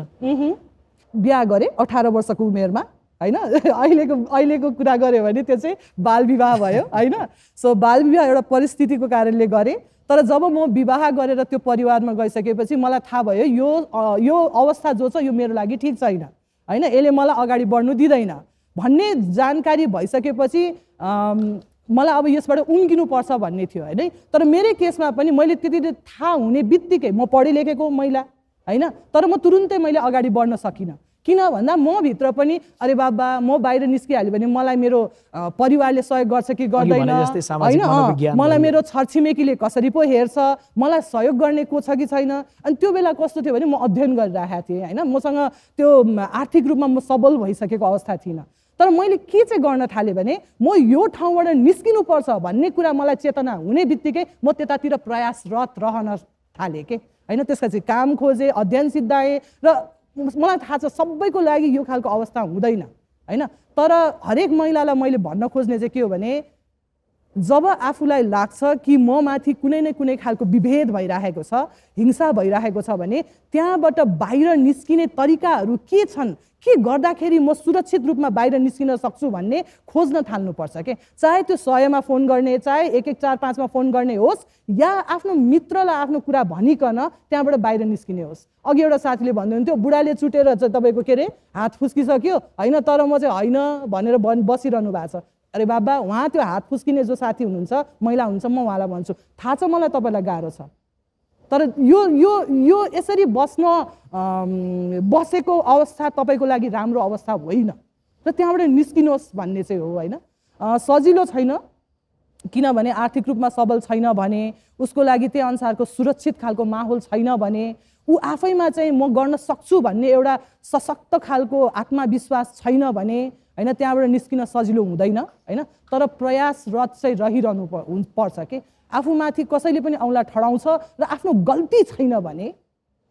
बिहा गरेँ 18 वर्षको उमेरमा होइन, अहिलेको कुरा गऱ्यो भने त्यो चाहिँ बाल विवाह भयो होइन। सो बाल विवाह एउटा परिस्थितिको कारणले गरेँ, तर जब म विवाह गरेर त्यो परिवारमा गइसकेपछि मलाई थाहा भयो यो अवस्था जो छ यो मेरो लागि ठिक छैन होइन, यसले मलाई अगाडि बढ्नु दिँदैन भन्ने जानकारी भइसकेपछि मलाई अब यसबाट उम्किनुपर्छ भन्ने थियो होइन। तर मेरो केसमा पनि मैले त्यति थाहा हुने बित्तिकै म पढे लेखेको महिला होइन, तर म तुरुन्तै मैले अगाडि बढ्न सकिनँ। किन भन्दा म भित्र पनि अरे बाबा म बाहिर निस्किहाल्यो भने मलाई मेरो परिवारले सहयोग गर्छ कि गर्दैन होइन, मलाई मेरो छरछिमेकीले कसरी पो हेर्छ, मलाई सहयोग गर्ने को छ कि छैन। अनि त्यो बेला कस्तो थियो भने म अध्ययन गरिरहेको थिएँ होइन, मसँग त्यो आर्थिक रूपमा म सबल भइसकेको अवस्था थिइनँ। तर मैले के चाहिँ गर्न थालेँ भने म यो ठाउँबाट निस्किनुपर्छ भन्ने कुरा मलाई चेतना हुने बित्तिकै म त्यतातिर प्रयासरत रहन थालेँ के होइन। त्यसपछि काम खोजेँ, अध्ययन सिद्धाएँ र मलाई थाहा छ सबैको लागि यो खालको अवस्था हुँदैन होइन। तर हरेक महिलालाई मैले भन्न खोज्ने चाहिँ के हो भने जब आफूलाई लाग्छ कि म माथि कुनै न कुनै खालको विभेद भइरहेको छ, हिंसा भइरहेको छ भने त्यहाँबाट बाहिर निस्किने तरिकाहरू के छन्, के गर्दाखेरि म सुरक्षित रूपमा बाहिर निस्किन सक्छु भन्ने खोज्न थाल्नुपर्छ के। चाहे त्यो 100मा फोन गर्ने, चाहे 1145मा फोन गर्ने होस्, या आफ्नो मित्रलाई आफ्नो कुरा भनिकन त्यहाँबाट बाहिर निस्किने होस्। अघि एउटा साथीले भन्दै हुन्थ्यो बुढाले चुटेर चाहिँ तपाईँको के अरे हात फुस्किसक्यो होइन, तर म चाहिँ होइन भनेर बसिरहनु भएको छ। अरे बाबा, उहाँ त्यो हात फुस्किने जो साथी हुनुहुन्छ, महिला हुनुहुन्छ, म उहाँलाई भन्छु थाहा छ मलाई तपाईँलाई गाह्रो छ, तर यो यसरी बसेको अवस्था तपाईँको लागि राम्रो अवस्था होइन र त्यहाँबाट निस्किनुहोस् भन्ने चाहिँ हो होइन। सजिलो छैन किनभने आर्थिक रूपमा सबल छैन भने, उसको लागि त्यही अनुसारको सुरक्षित खालको माहौल छैन भने, ऊ आफैमा चाहिँ म गर्न सक्छु भन्ने एउटा सशक्त खालको आत्मविश्वास छैन भने होइन, त्यहाँबाट निस्किन सजिलो हुँदैन होइन, तर प्रयासरत चाहिँ रहिरहनु पर्छ कि आफूमाथि कसैले पनि औँला ठडाउँछ र आफ्नो गल्ती छैन भने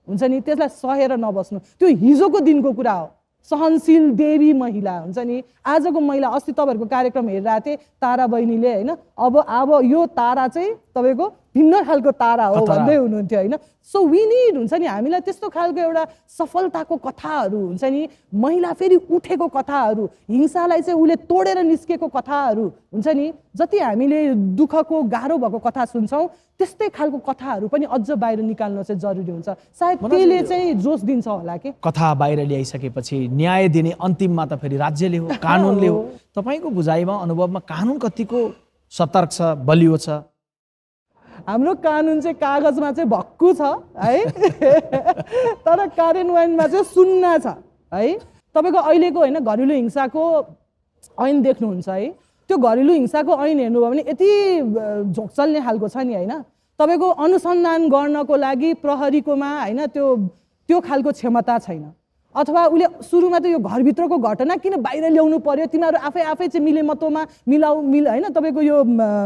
हुन्छ नि त्यसलाई सहेर नबस्नु। त्यो हिजोको दिनको कुरा हो। सहनशील देवी महिला हुन्छ नि, आजको महिला। अस्ति तपाईँहरूको कार्यक्रम हेरिरहेको थिएँ तारा बहिनीले होइन, अब यो तारा चाहिँ तपाईँको भिन्न खालको तारा हो भन्दै हुनुहुन्थ्यो होइन। सो वी निड हुन्छ नि हामीलाई त्यस्तो खालको एउटा सफलताको कथाहरू हुन्छ नि, महिला फेरि उठेको कथाहरू, हिंसालाई चाहिँ उसले तोडेर निस्केको कथाहरू हुन्छ नि। जति हामीले दुःखको गाह्रो भएको कथा सुन्छौँ त्यस्तै खालको कथाहरू पनि अझ बाहिर निकाल्न चाहिँ जरुरी हुन्छ। सायद त्यसले चाहिँ जोस दिन्छ होला कि कथा बाहिर ल्याइसकेपछि न्याय दिने अन्तिममा त फेरि राज्यले हो, कानुनले हो। तपाईँको बुझाइमा अनुभवमा कानुन कतिको सतर्क छ, बलियो छ? हाम्रो कानुन चाहिँ कागजमा चाहिँ भक्कु छ है, तर कार्यान्वयनमा चाहिँ सुन्ना छ है। तपाईँको अहिलेको होइन घरेलु हिंसाको ऐन देख्नुहुन्छ है, त्यो घरेलु हिंसाको ऐन हेर्नुभयो भने यति झोक चल्ने खालको छ नि होइन। तपाईँको अनुसन्धान गर्नको लागि प्रहरीकोमा होइन त्यो खालको क्षमता छैन, अथवा उसले सुरुमा त यो घरभित्रको घटना किन बाहिर ल्याउनु पर्यो, तिमीहरू आफै चाहिँ मिलेमतोमा होइन तपाईँको यो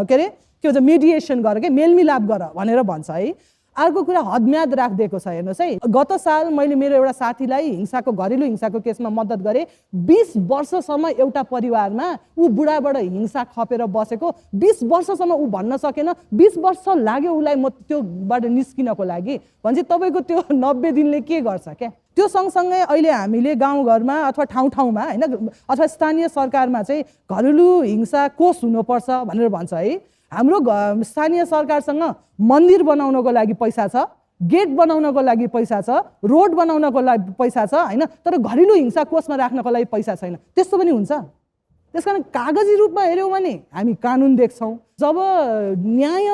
के अरे के भन्छ मेडिएसन गर के मेलमिलाप गर भनेर भन्छ है। अर्को कुरा हदम्याद राखिदिएको छ। हेर्नुहोस् है, गत साल मैले मेरो एउटा साथीलाई घरेलु हिंसाको केसमा मद्दत गरेँ। 20 वर्षसम्म एउटा परिवारमा ऊ बुढाबाट हिंसा खपेर बसेको, 20 वर्षसम्म ऊ भन्न सकेन। 20 वर्ष लाग्यो उसलाई म त्योबाट निस्किनको लागि। भने तपाईँको त्यो 90 दिनले के गर्छ क्या? त्यो सँगसँगै अहिले हामीले गाउँघरमा अथवा ठाउँमा होइन अथवा स्थानीय सरकारमा चाहिँ घरेलु हिंसा कोष हुनुपर्छ भनेर भन्छ है। हाम्रो स्थानीय सरकारसँग मन्दिर बनाउनको लागि पैसा छ, गेट बनाउनको लागि पैसा छ, रोड बनाउनको लागि पैसा छ होइन, तर घरेलु हिंसा कोषमा राख्नको लागि पैसा छैन। त्यस्तो पनि हुन्छ। त्यसकारण कागजी रूपमा हेऱ्यौँ भने हामी कानुन देख्छौँ। जब न्याय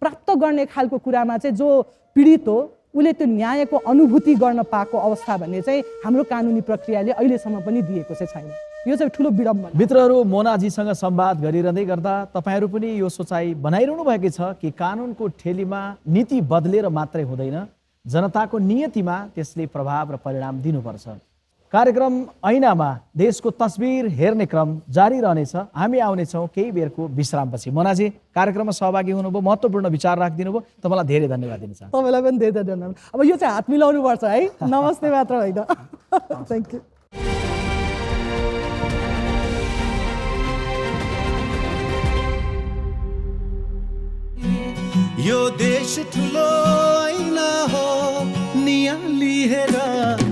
प्राप्त गर्ने खालको कुरामा चाहिँ जो पीडित हो उसले त्यो न्यायको अनुभूति गर्न पाएको अवस्था भन्ने चाहिँ हाम्रो कानुनी प्रक्रियाले अहिलेसम्म पनि दिएको चाहिँ छैन। यो चाहिँ ठुलो विडम्बना। मित्रहरू, मोनाजीसँग संवाद गरिरहँदै गर्दा तपाईँहरू पनि यो सोचाइ बनाइरहनु भएकै छ कि कानुनको ठेलीमा नीति बदलेर मात्रै हुँदैन, जनताको नियतिमा त्यसले प्रभाव र परिणाम दिनुपर्छ। कार्यक्रम ऐनामा देशको तस्बिर हेर्ने क्रम जारी रहनेछ। हामी आउनेछौँ केही बेरको विश्रामपछि। मोनाजी कार्यक्रममा सहभागी हुनुभयो, महत्त्वपूर्ण विचार राखिदिनु भयो, तपाईँलाई धेरै धन्यवाद दिन चाहन्छु। तपाईँलाई पनि धेरै धन्यवाद। अब यो चाहिँ हात मिलाउनु पर्छ है, नमस्ते मात्र होइन। Thank you. यो देश ठुलो ऐना हो, नियाली हेर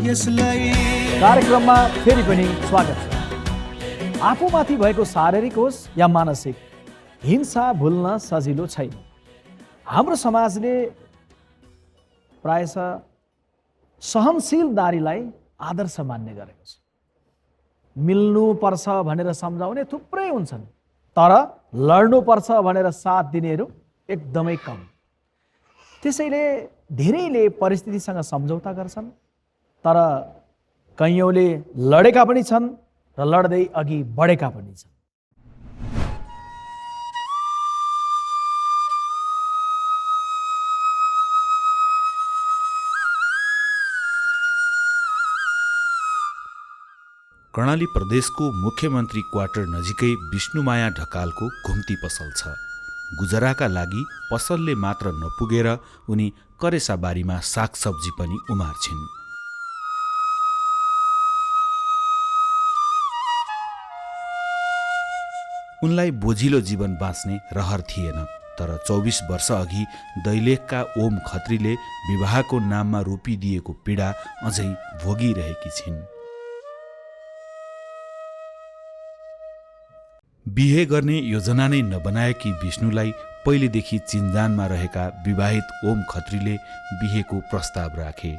यसलाई। कार्यक्रममा फेरि पनि स्वागत छ। आफूमाथि भएको शारीरिक होस् या मानसिक हिंसा भुल्न सजिलो छैन। हाम्रो समाजले प्रायः सहनशील नारीलाई आदर्श मान्ने गरेको छ। मिल्नुपर्छ भनेर सम्झाउने थुप्रै हुन्छन्, तर लड्नुपर्छ भनेर साथ दिनेहरू एकदमै कम। त्यसैले धेरैले परिस्थितिसँग सम्झौता गर्छन्, तर कैयौँले लडेका पनि छन् र लड्दै अघि बढेका पनि छन्। कर्णाली प्रदेशको मुख्यमन्त्री क्वार्टर नजिकै विष्णुमाया ढकालको घुम्ती पसल छ। गुजराका लागि पसलले मात्र नपुगेर उनी करेसाबारीमा सागसब्जी पनि उमार्छिन्। उनलाई बोझिलो जीवन बाँच्ने रहर थिएन, तर 24 वर्ष अघि दैलेखका ओम खत्रीले विवाहको नाममा रोपिदिएको पीडा अझै भोगिरहेकी छिन्। बिहे गर्ने योजना नै नबनाएकी विष्णुलाई पहिलेदेखि चिन्जानमा रहेका विवाहित ओम खत्रीले बिहेको प्रस्ताव राखे।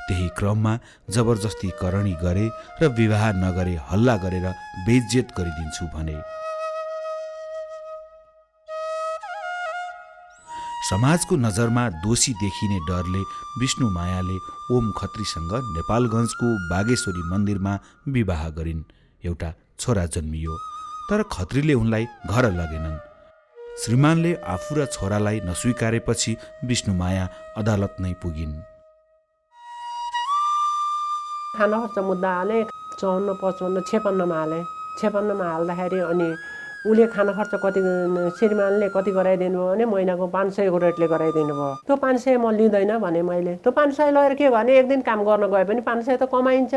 त्यही क्रममा जबरजस्ती करणी गरे र विवाह नगरे हल्ला गरेर बेइज्जत गरिदिन्छु भने। समाजको नजरमा दोषी देखिने डरले विष्णुमायाले ओम खत्रीसँग नेपालगञ्जको बागेश्वरी मन्दिरमा विवाह गरिन्। एउटा छोरा जन्मियो, तर खत्रीले उनलाई घर लगेनन्। श्रीमानले आफू र छोरालाई नस्वीकारेपछि विष्णुमाया अदालत नै पुगिन्। खाना खर्च मुद्दा हाले, 54, 55, 56 हाले। 56 हाल्दाखेरि अनि उसले खाना खर्च कति श्रीमानले कति गराइदिनु भयो भने महिनाको 500 रेटले गराइदिनु भयो। त्यो 500 म लिँदैन भने मैले त्यो 500 लगेर के भने एक दिन काम गर्न गए पनि 500 त कमाइन्छ।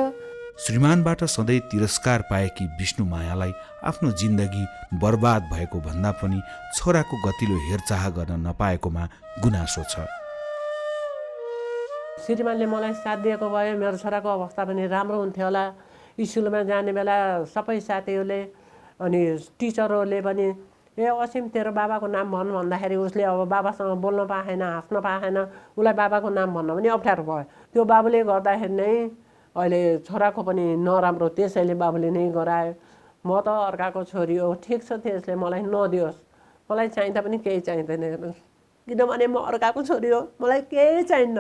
श्रीमानबाट सधैँ तिरस्कार पाएकी विष्णुमायालाई आफ्नो जिन्दगी बर्बाद भएको भन्दा पनि छोराको गतिलो हेरचाह गर्न नपाएकोमा गुनासो छ। श्रीमानले मलाई साथ दिएको भए मेरो छोराको अवस्था पनि राम्रो हुन्थ्यो होला। स्कुलमा जाने बेला सबै साथीहरूले अनि टिचरहरूले पनि ए असीम तेरो बाबाको नाम भन् भन्दाखेरि उसले अब बाबासँग बोल्न पाएन, हाँस्न पाएन, उसलाई बाबाको नाम भन्न पनि अप्ठ्यारो भयो। त्यो बाबुले गर्दाखेरि नै अहिले छोराको पनि नराम्रो, त्यसैले बाबुले नै गरायो। म त अर्काको छोरी हो, ठिक छ त्यसले मलाई नदियोस्, मलाई चाहिँदा पनि केही चाहिँदैन, किनभने म अर्काको छोरी हो, मलाई केही चाहिन्न।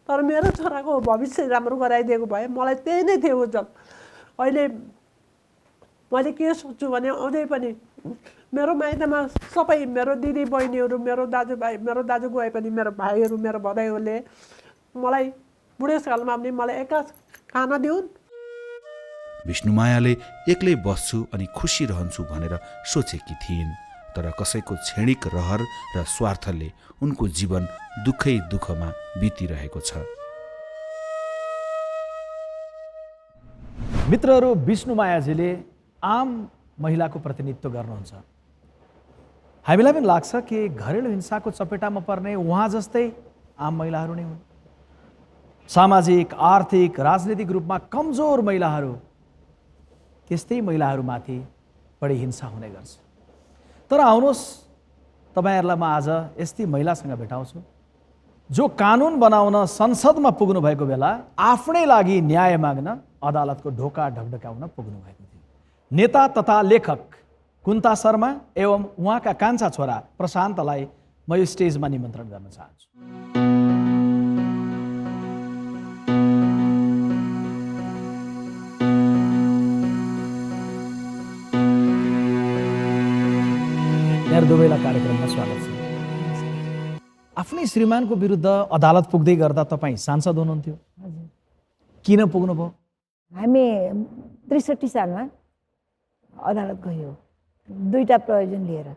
तर मेरो छोराको भविष्य राम्रो गराइदिएको भए मलाई त्यही नै थियो उज्जवल। अहिले मैले के सोच्छु भने अझै पनि मेरो माइतमा सबै मेरो दिदी बहिनीहरू, मेरो दाजुभाइ, मेरो दाजु गए पनि मेरो भाइहरू, मेरो भदाइहरूले मलाई बुढेसकालमा पनि मलाई एकास खाना दिउन्। विष्णुमायाले एक्लै बस्छु अनि खुसी रहन्छु भनेर सोचेकी थिइन्, तर कसैको क्षणिक रहर र स्वार्थले उनको जीवन दुःखै दुःखमा बितिरहेको छ। मित्रहरू, विष्णुमायाजीले आम महिलाको प्रतिनिधित्व गर्नुहुन्छ। हामीलाई पनि लाग्छ कि घरेलु हिंसाको चपेटामा पर्ने उहाँ जस्तै आम महिलाहरू नै हुन्। सामाजिक, आर्थिक, राजनीतिक रूपमा कमजोर महिलाहरू, त्यस्तै महिलाहरूमाथि बढी हिंसा हुने गर्छ। तर आउनुहोस्, तपाईँहरूलाई म आज यस्तै महिलासँग भेटाउँछु जो कानुन बनाउन संसदमा पुग्नु भएको बेला आफ्नै लागि न्याय माग्न अदालतको ढोका ढकढकाउन पुग्नु भएको थियो। नेता तथा लेखक कुन्ता शर्मा एवं उहाँका कान्छा छोरा प्रशान्तलाई म यो स्टेजमा निमन्त्रण गर्न चाहन्छु। यहाँ दुवैलाई कार्यक्रममा स्वागत छ। आफ्नै श्रीमानको विरुद्ध अदालत पुग्दै गर्दा तपाईँ सांसद हुनुहुन्थ्यो, किन पुग्नुभयो? हामी 63 सालमा अदालत गयो दुईटा प्रयोजन लिएर।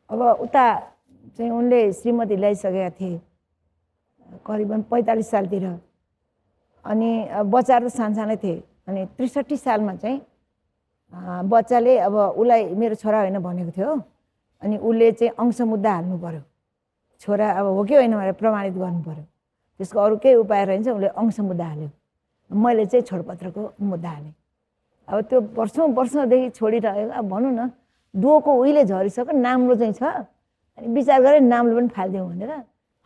अब उता चाहिँ उनले श्रीमती ल्याइसकेका थिए करिबन 45 सालतिर, अनि बच्चाहरू सानसानै थिए। अनि 63 सालमा चाहिँ बच्चाले अब उसलाई मेरो छोरा होइन भनेको थियो, अनि उसले चाहिँ अंश मुद्दा हाल्नु पर्यो, छोरा अब हो कि होइन भनेर प्रमाणित गर्नु पर्यो। त्यसको अरू केही उपाय रहन्छ, उसले अंश मुद्दा हाल्यो। मैले चाहिँ छोडपत्रको मुद्दा हालेँ। अब त्यो वर्षौँदेखि छोडिरहेको, अब भनौँ न डोको उहिले झरिसक्यो, नाम्लो चाहिँ छ, अनि विचार गरेँ नाम्लो पनि फालिदिउँ भनेर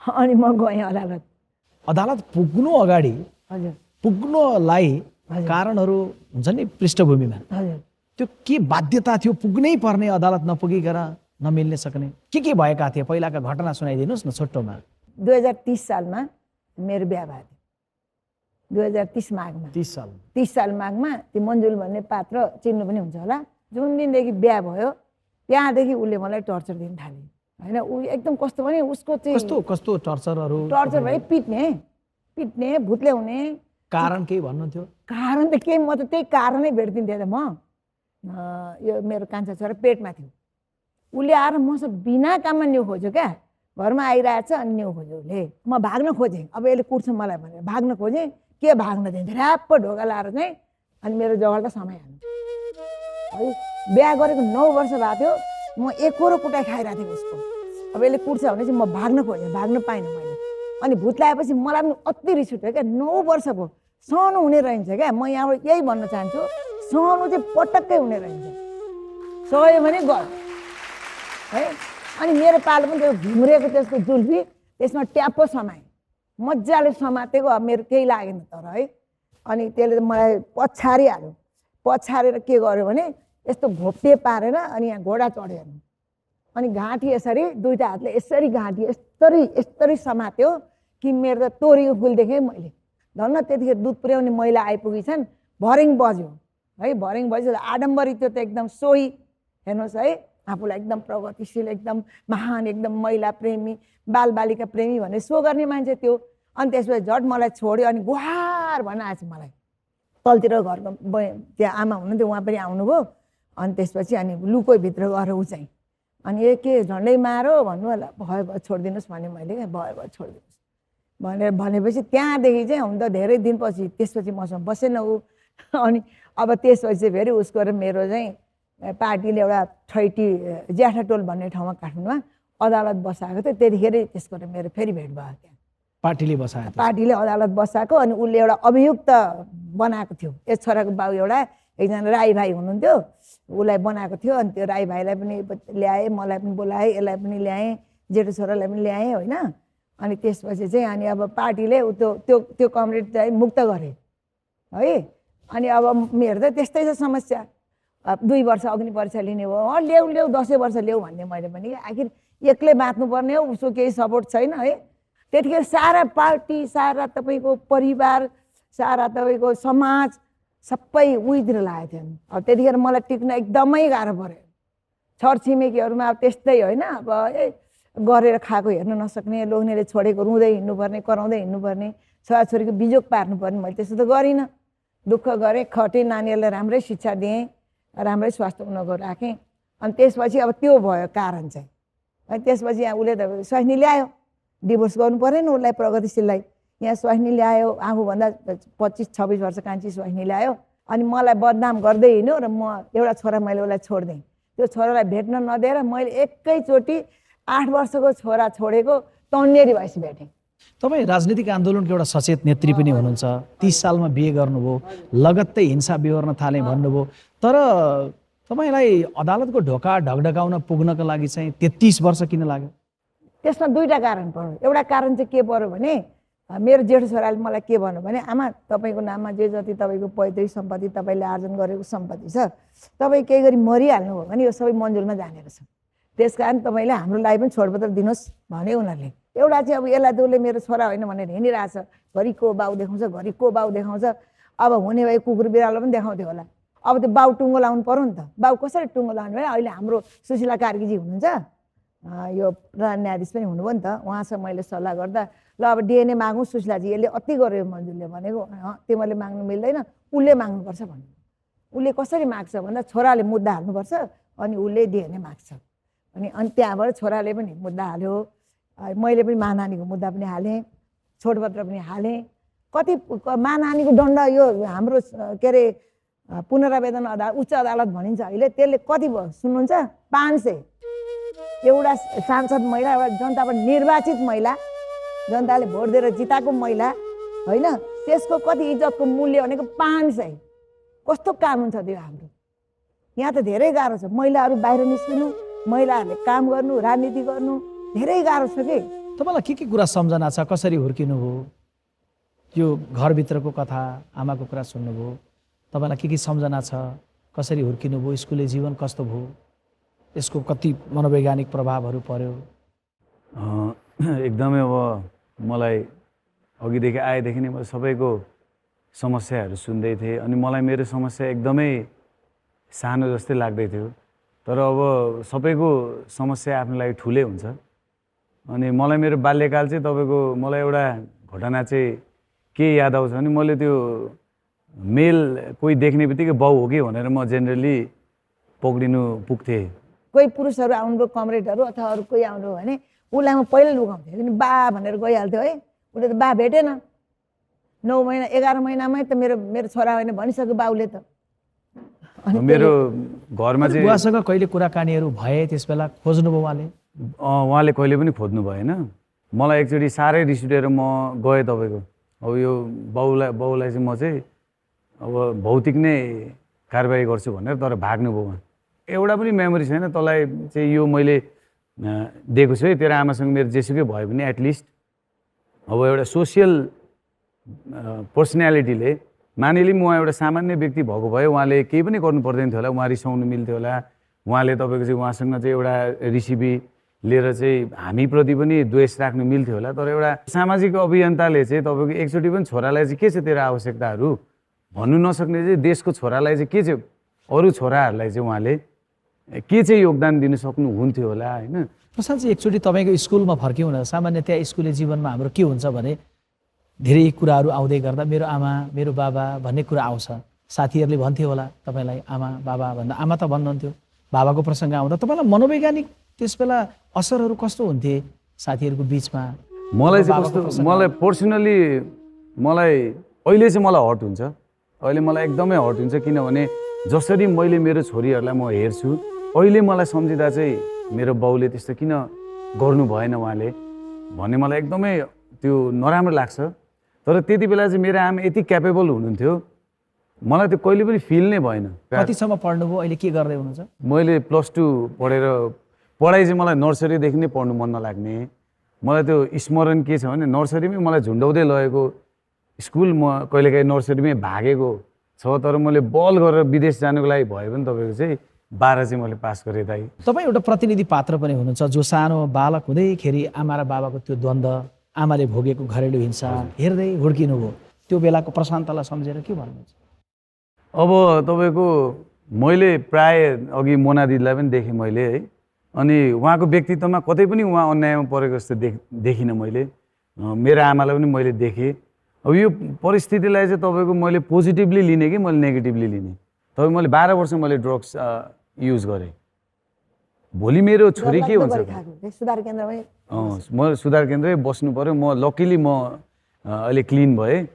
अनि म गएँ अदालत। अदालत पुग्नु अगाडि पुग्नलाई कारणहरू हुन्छ नि पृष्ठभूमिमा, त्यो के बाध्यता थियो पुग्नै पर्ने, अदालत नपुगिकन नमिल्ने सक्ने के भएका थिए? पहिलाका घटना सुनाइदिनुहोस् न छोटोमा। 2030 सालमा मेरो बिहा भएको थियो, 2030 माघमा। 30 साल माघमा त्यो मन्जुल भन्ने पात्र चिन्नु पनि हुन्छ होला। जुन दिनदेखि बिहा भयो त्यहाँदेखि उसले मलाई टर्चर दिन थाले होइन। ऊ एकदम कस्तो भने उसको चाहिँ कस्तो टर्चरहरू? टर्चर भने पिट्ने भुत्ले हुने। कारण केही भन्नुहुन्थ्यो? कारण त केही, म त त्यही कारणै भेट्दिन्थेँ त। म यो मेरो कान्छा छोरा पेटमा थियो, उसले आएर मसँग बिना काममा न्यु खोज्यो क्या, घरमा आइरहेछ अनि न्यु खोज्यो उसले। म भाग्न खोजेँ, अब यसले कुट्छ मलाई भनेर भाग्न खोजेँ, के भाग्न दिन्छ, ऱ्याप्प ढोका लाएर चाहिँ अनि मेरो जगल्टा समय हाल्नु है। बिहा गरेको 9 वर्ष भएको थियो, म एकरो कुटाइ खाइरहेको थिएँ उसको। अब यसले कुट्छ भने चाहिँ म भाग्न खोजेँ, भाग्न पाइनँ मैले। अनि भुत लगाएपछि मलाई पनि अति रिस उठ्यो क्या। 9 वर्ष भयो, सानो हुने रहन्छ क्या। म यहाँबाट यही भन्न चाहन्छु, सानो चाहिँ पटक्कै हुने रहन्छ, सह्यो भने गर है। अनि मेरो पालो पनि त्यो घुम्रेको त्यसको जुल्फी, त्यसमा ट्याप्पो समाएँ, मजाले समातेको। अब मेरो केही लागेन तर है। अनि त्यसले मलाई पछारिहाल्यो, पछारेर के गर्यो भने यस्तो घोप्टे पारेर अनि यहाँ घोडा चढ्यो हेर्नु। अनि घाँटी यसरी दुईवटा हातले यसरी घाँटी यस्तरी समात्यो कि मेरो त तोरीको फुल देखेँ मैले। धन्न त्यतिखेर दुध पुर्याउने महिला आइपुगी छन्, भरिङ बज्यो है। भरिङ बज्यो, आडम्बरी त्यो त एकदम सोही। हेर्नुहोस् है, आफूलाई एकदम प्रगतिशील, एकदम महान, एकदम महिला प्रेमी, बालबालिका प्रेमी भनेर सो गर्ने मान्छे त्यो। अनि त्यसपछि झट मलाई छोड्यो अनि गुहार भन्न आएछ मलाई। तलतिर घरको त्यहाँ आमा हुनुहुन्थ्यो, उहाँ पनि आउनुभयो। अनि त्यसपछि अनि लुको भित्र गएर ऊ चाहिँ अनि के झन्डै मारो भन्नु होला भयो भयो छोडिदिनुहोस् भने मैले क्या भयो भयो छोडिदिनुहोस् भनेपछि त्यहाँदेखि चाहिँ हुन त धेरै दिनपछि त्यसपछि मसँग बसेन ऊ अनि अब त्यसपछि चाहिँ फेरि उसको र मेरो चाहिँ पार्टीले एउटा ठैटी ज्याठाटोल भन्ने ठाउँमा काठमाडौँमा अदालत बसाएको थियो त्यतिखेर त्यसको र मेरो फेरि भेट भयो त्यहाँ पार्टीले अदालत बसाएको अनि उसले एउटा अभियुक्त बनाएको थियो यस छोराको बाउ एउटा एकजना राई भाइ हुनुहुन्थ्यो उसलाई बनाएको थियो अनि त्यो राई भाइलाई पनि ल्याएँ मलाई पनि बोलाएँ यसलाई पनि ल्याएँ जेठो छोरालाई पनि ल्याएँ होइन अनि त्यसपछि चाहिँ अनि अब पार्टीले त्यो त्यो त्यो कमरेड चाहिँ मुक्त गरे है अनि अब मेरो त त्यस्तै छ समस्या 2 वर्ष अग्नि परीक्षा लिने हो ल्याउ ल्याउ 10 वर्ष ल्याउ भन्ने मैले पनि आखिर एक्लै बाँच्नुपर्ने हो उसको केही सपोर्ट छैन है त्यतिखेर सारा पार्टी सारा तपाईँको परिवार सारा तपाईँको समाज सबै उहीतिर लागेको थियो अब त्यतिखेर मलाई टिक्न एकदमै गाह्रो पऱ्यो छरछिमेकीहरूमा अब त्यस्तै होइन अब गरेर खाएको हेर्न नसक्ने लोग्नेले छोडेको रुँदै हिँड्नुपर्ने कराउँदै हिँड्नुपर्ने छोराछोरीको बिजोग पार्नुपर्ने मैले त्यस्तो त गरिनँ दुःख गरेँ खटेँ नानीहरूलाई राम्रै शिक्षा दिएँ राम्रै स्वास्थ्य उनीहरूको राखेँ अनि त्यसपछि अब त्यो भयो कारण चाहिँ अनि त्यसपछि यहाँ उसले त स्वास्नी ल्यायो डिभोर्स गर्नु पऱ्यो नि उसलाई प्रगतिशीललाई यहाँ स्वास्नी ल्यायो आफूभन्दा 25-26 वर्ष कान्छी स्वास्नी ल्यायो अनि मलाई बदनाम गर्दै हिँड्यो र म एउटा छोरा मैले उसलाई छोडिदिएँ त्यो छोरालाई भेट्न नदिएर मैले एकैचोटि 8 वर्षको छोरा छोडेको तन्नेरी भएपछि भेटेँ तपाईँ राजनीतिक आन्दोलनको एउटा सचेत नेत्री पनि हुनुहुन्छ 30 सालमा बिहे गर्नुभयो लगत्तै हिंसा बिहोर्न थाले भन्नुभयो तर तपाईँलाई अदालतको ढोका ढकढकाउन पुग्नको लागि चाहिँ 33 वर्ष किन लाग्यो त्यसमा 2टा कारण पर्यो एउटा कारण चाहिँ के पर्यो भने मेरो जेठो छोराले मलाई के भन्यो भने आमा तपाईँको नाममा जे जति तपाईँको पैतृक सम्पत्ति तपाईँले आर्जन गरेको सम्पत्ति छ तपाईँ केही गरी मरिहाल्नु भयो भने यो सबै मन्जुरमा जाने रहेछ त्यसकारण तपाईँले हाम्रो लागि पनि छोडपत्र दिनुहोस् भने उनीहरूले एउटा चाहिँ अब यसलाई त उसले मेरो छोरा होइन भनेर हिँडिरहेछ घरि को बाउ देखाउँछ घरि को बाउ देखाउँछ अब हुने भए कुकुर बिरालो पनि देखाउँथ्यो होला अब त्यो बाउ टुङ्गो लाउनु पर्यो नि त बाउ कसरी टुङ्गो लाउनु भयो अहिले हाम्रो सुशीला कार्कीजी हुनुहुन्छ यो प्रधान न्यायाधीश पनि हुनुभयो नि त उहाँसँग मैले सल्लाह गर्दा ल अब डिएनए मागौँ सुशीलाजी यसले अति गर्यो मन्जुरले भनेको तिमीले माग्नु मिल्दैन उसले माग्नुपर्छ भन्नु उसले कसरी माग्छ भन्दा छोराले मुद्दा हाल्नुपर्छ अनि उसले डिएनए माग्छ अनि त्यहाँबाट छोराले पनि मुद्दा हाल्यो मैले पनि महानानीको मुद्दा पनि हालेँ छोडपत्र पनि हालेँ कति महानानीको दण्ड यो हाम्रो के अरे पुनरावेदन अदालत उच्च अदालत भनिन्छ अहिले त्यसले कति भयो सुन्नुहुन्छ 500 एउटा सांसद महिला एउटा जनताबाट निर्वाचित महिला जनताले भोट दिएर जिताएको महिला होइन त्यसको कति इज्जतको मूल्य भनेको 500 कस्तो कानुन छ त्यो हाम्रो यहाँ त धेरै गाह्रो छ महिलाहरू बाहिर निस्किनु महिलाहरूले काम गर्नु राजनीति गर्नु धेरै गाह्रो छ कि तपाईँलाई के कुरा सम्झना छ कसरी हुर्किनु भयो यो घरभित्रको कथा आमाको कुरा सुन्नुभयो तपाईँलाई के सम्झना छ कसरी हुर्किनु भयो स्कुले जीवन कस्तो भयो यसको कति मनोवैज्ञानिक प्रभावहरू पर्यो एकदमै अब मलाई अघिदेखि आएदेखि नै मैले सबैको समस्याहरू सुन्दै थिएँ अनि मलाई मेरो समस्या एकदमै सानो जस्तै लाग्दै थियो तर अब सबैको समस्या आफ्नो लागि ठुलै हुन्छ अनि मलाई मेरो बाल्यकाल चाहिँ तपाईँको मलाई एउटा घटना चाहिँ के याद आउँछ भने मैले त्यो मेल कोही देख्ने बित्तिकै बाउ हो कि भनेर म जेनरली पक्रिनु पुग्थेँ कोही पुरुषहरू आउनुभयो कमरेडहरू अथवा अरू कोही आउनुभयो भने उसलाई म पहिल्यै लुकाउँथेँ किन बा भनेर गइहाल्थ्यो है उसले त बा भेटेन 9 महिना 11 महिनामै त मेरो छोरा होइन भनिसक्यो बाउले त मेरो घरमा चाहिँ बुवासँग कहिले कुराकानीहरू भए त्यसबेला खोज्नुभयो उहाँले कहिले पनि खोज्नु भएन मलाई एकचोटि साह्रै रिस उठेर म गएँ तपाईँको अब यो बाउलाई चाहिँ म चाहिँ अब भौतिक नै कारबाही गर्छु भनेर तर भाग्नुभयो उहाँ एउटा पनि मेमोरी छैन तँलाई चाहिँ यो मैले दिएको छु है तेरो आमासँग मेरो जेसुकै भयो भने एटलिस्ट अब एउटा सोसियल पर्सनालिटीले मानिलिउँ उहाँ एउटा सामान्य व्यक्ति भएको भए उहाँले केही पनि गर्नु पर्दैन थियो होला उहाँ रिसाउनु मिल्थ्यो होला उहाँले तपाईँको चाहिँ उहाँसँग चाहिँ एउटा रेसिपी लिएर चाहिँ हामीप्रति पनि द्वेष राख्नु मिल्थ्यो होला तर एउटा सामाजिक अभियन्ताले चाहिँ तपाईँको एकचोटि पनि छोरालाई चाहिँ के छ तेरो आवश्यकताहरू भन्नु नसक्ने चाहिँ देशको छोरालाई चाहिँ के चाहिँ अरू छोराहरूलाई चाहिँ उहाँले के चाहिँ योगदान दिन सक्नुहुन्थ्यो होला होइन प्रशान्त चाहिँ एकचोटि तपाईँको स्कुलमा फर्क्यौँ न सामान्यतया स्कुले जीवनमा हाम्रो के हुन्छ भने धेरै कुराहरू आउँदै गर्दा मेरो आमा मेरो बाबा भन्ने कुरा आउँछ साथीहरूले भन्थ्यो होला तपाईँलाई आमा बाबा भन्दा आमा त भन्नुहुन्थ्यो, बाबाको प्रसङ्ग आउँदा तपाईँलाई मनोवैज्ञानिक त्यस बेला असरहरू कस्तो हुन्थे साथीहरूको बिचमा? मलाई चाहिँ कस्तो, मलाई पर्सनली मलाई अहिले चाहिँ मलाई हट हुन्छ, अहिले मलाई एकदमै हट हुन्छ। किनभने जसरी मैले मेरो छोरीहरूलाई म हेर्छु, अहिले मलाई सम्झिँदा चाहिँ मेरो बाउले त्यस्तो किन गर्नु भएन उहाँले भन्ने मलाई एकदमै त्यो नराम्रो लाग्छ। तर त्यति बेला चाहिँ मेरो आमा यति क्यापेबल हुनुहुन्थ्यो, मलाई त्यो कहिले पनि फिल नै भएन। कतिसम्म पढ्नुभयो, अहिले के गर्दै हुनुहुन्छ? मैले +2 पढेर, पढाइ चाहिँ मलाई नर्सरीदेखि नै पढ्नु मन नलाग्ने। मलाई त्यो स्मरण के छ भने नर्सरीमै मलाई झुन्डाउँदै लगेको, स्कुल म कहिलेकाहीँ नर्सरीमै भागेको छ। तर मैले बल गरेर विदेश जानुको लागि भयो भने तपाईँको चाहिँ 12 चाहिँ मैले पास गरेँ दाइ। तपाईँ एउटा प्रतिनिधि पात्र पनि हुनुहुन्छ जो सानो बालक हुँदैखेरि आमा र बाबाको त्यो द्वन्द्व, आमाले भोगेको घरेलु हिंसा हेर्दै हुर्किनुभयो, त्यो बेलाको प्रशान्तलाई सम्झेर के भन्नुहुन्छ? अब तपाईँको मैले प्राय अघि मोना दिदीलाई पनि देखेँ मैले है, अनि उहाँको व्यक्तित्वमा कतै पनि उहाँ अन्यायमा परेको जस्तो देखिनँ मैले। मेरो आमालाई पनि मैले देखेँ। अब यो परिस्थितिलाई चाहिँ तपाईँको मैले पोजिटिभली लिने कि मैले नेगेटिभली लिने? तपाईँ मैले 12 वर्ष मैले ड्रग्स युज गरेँ, भोलि मेरो छोरी के हुन्छ? सुधार केन्द्रमै म सुधार केन्द्रमै बस्नु पऱ्यो। म लकिली म अहिले क्लिन भएँ।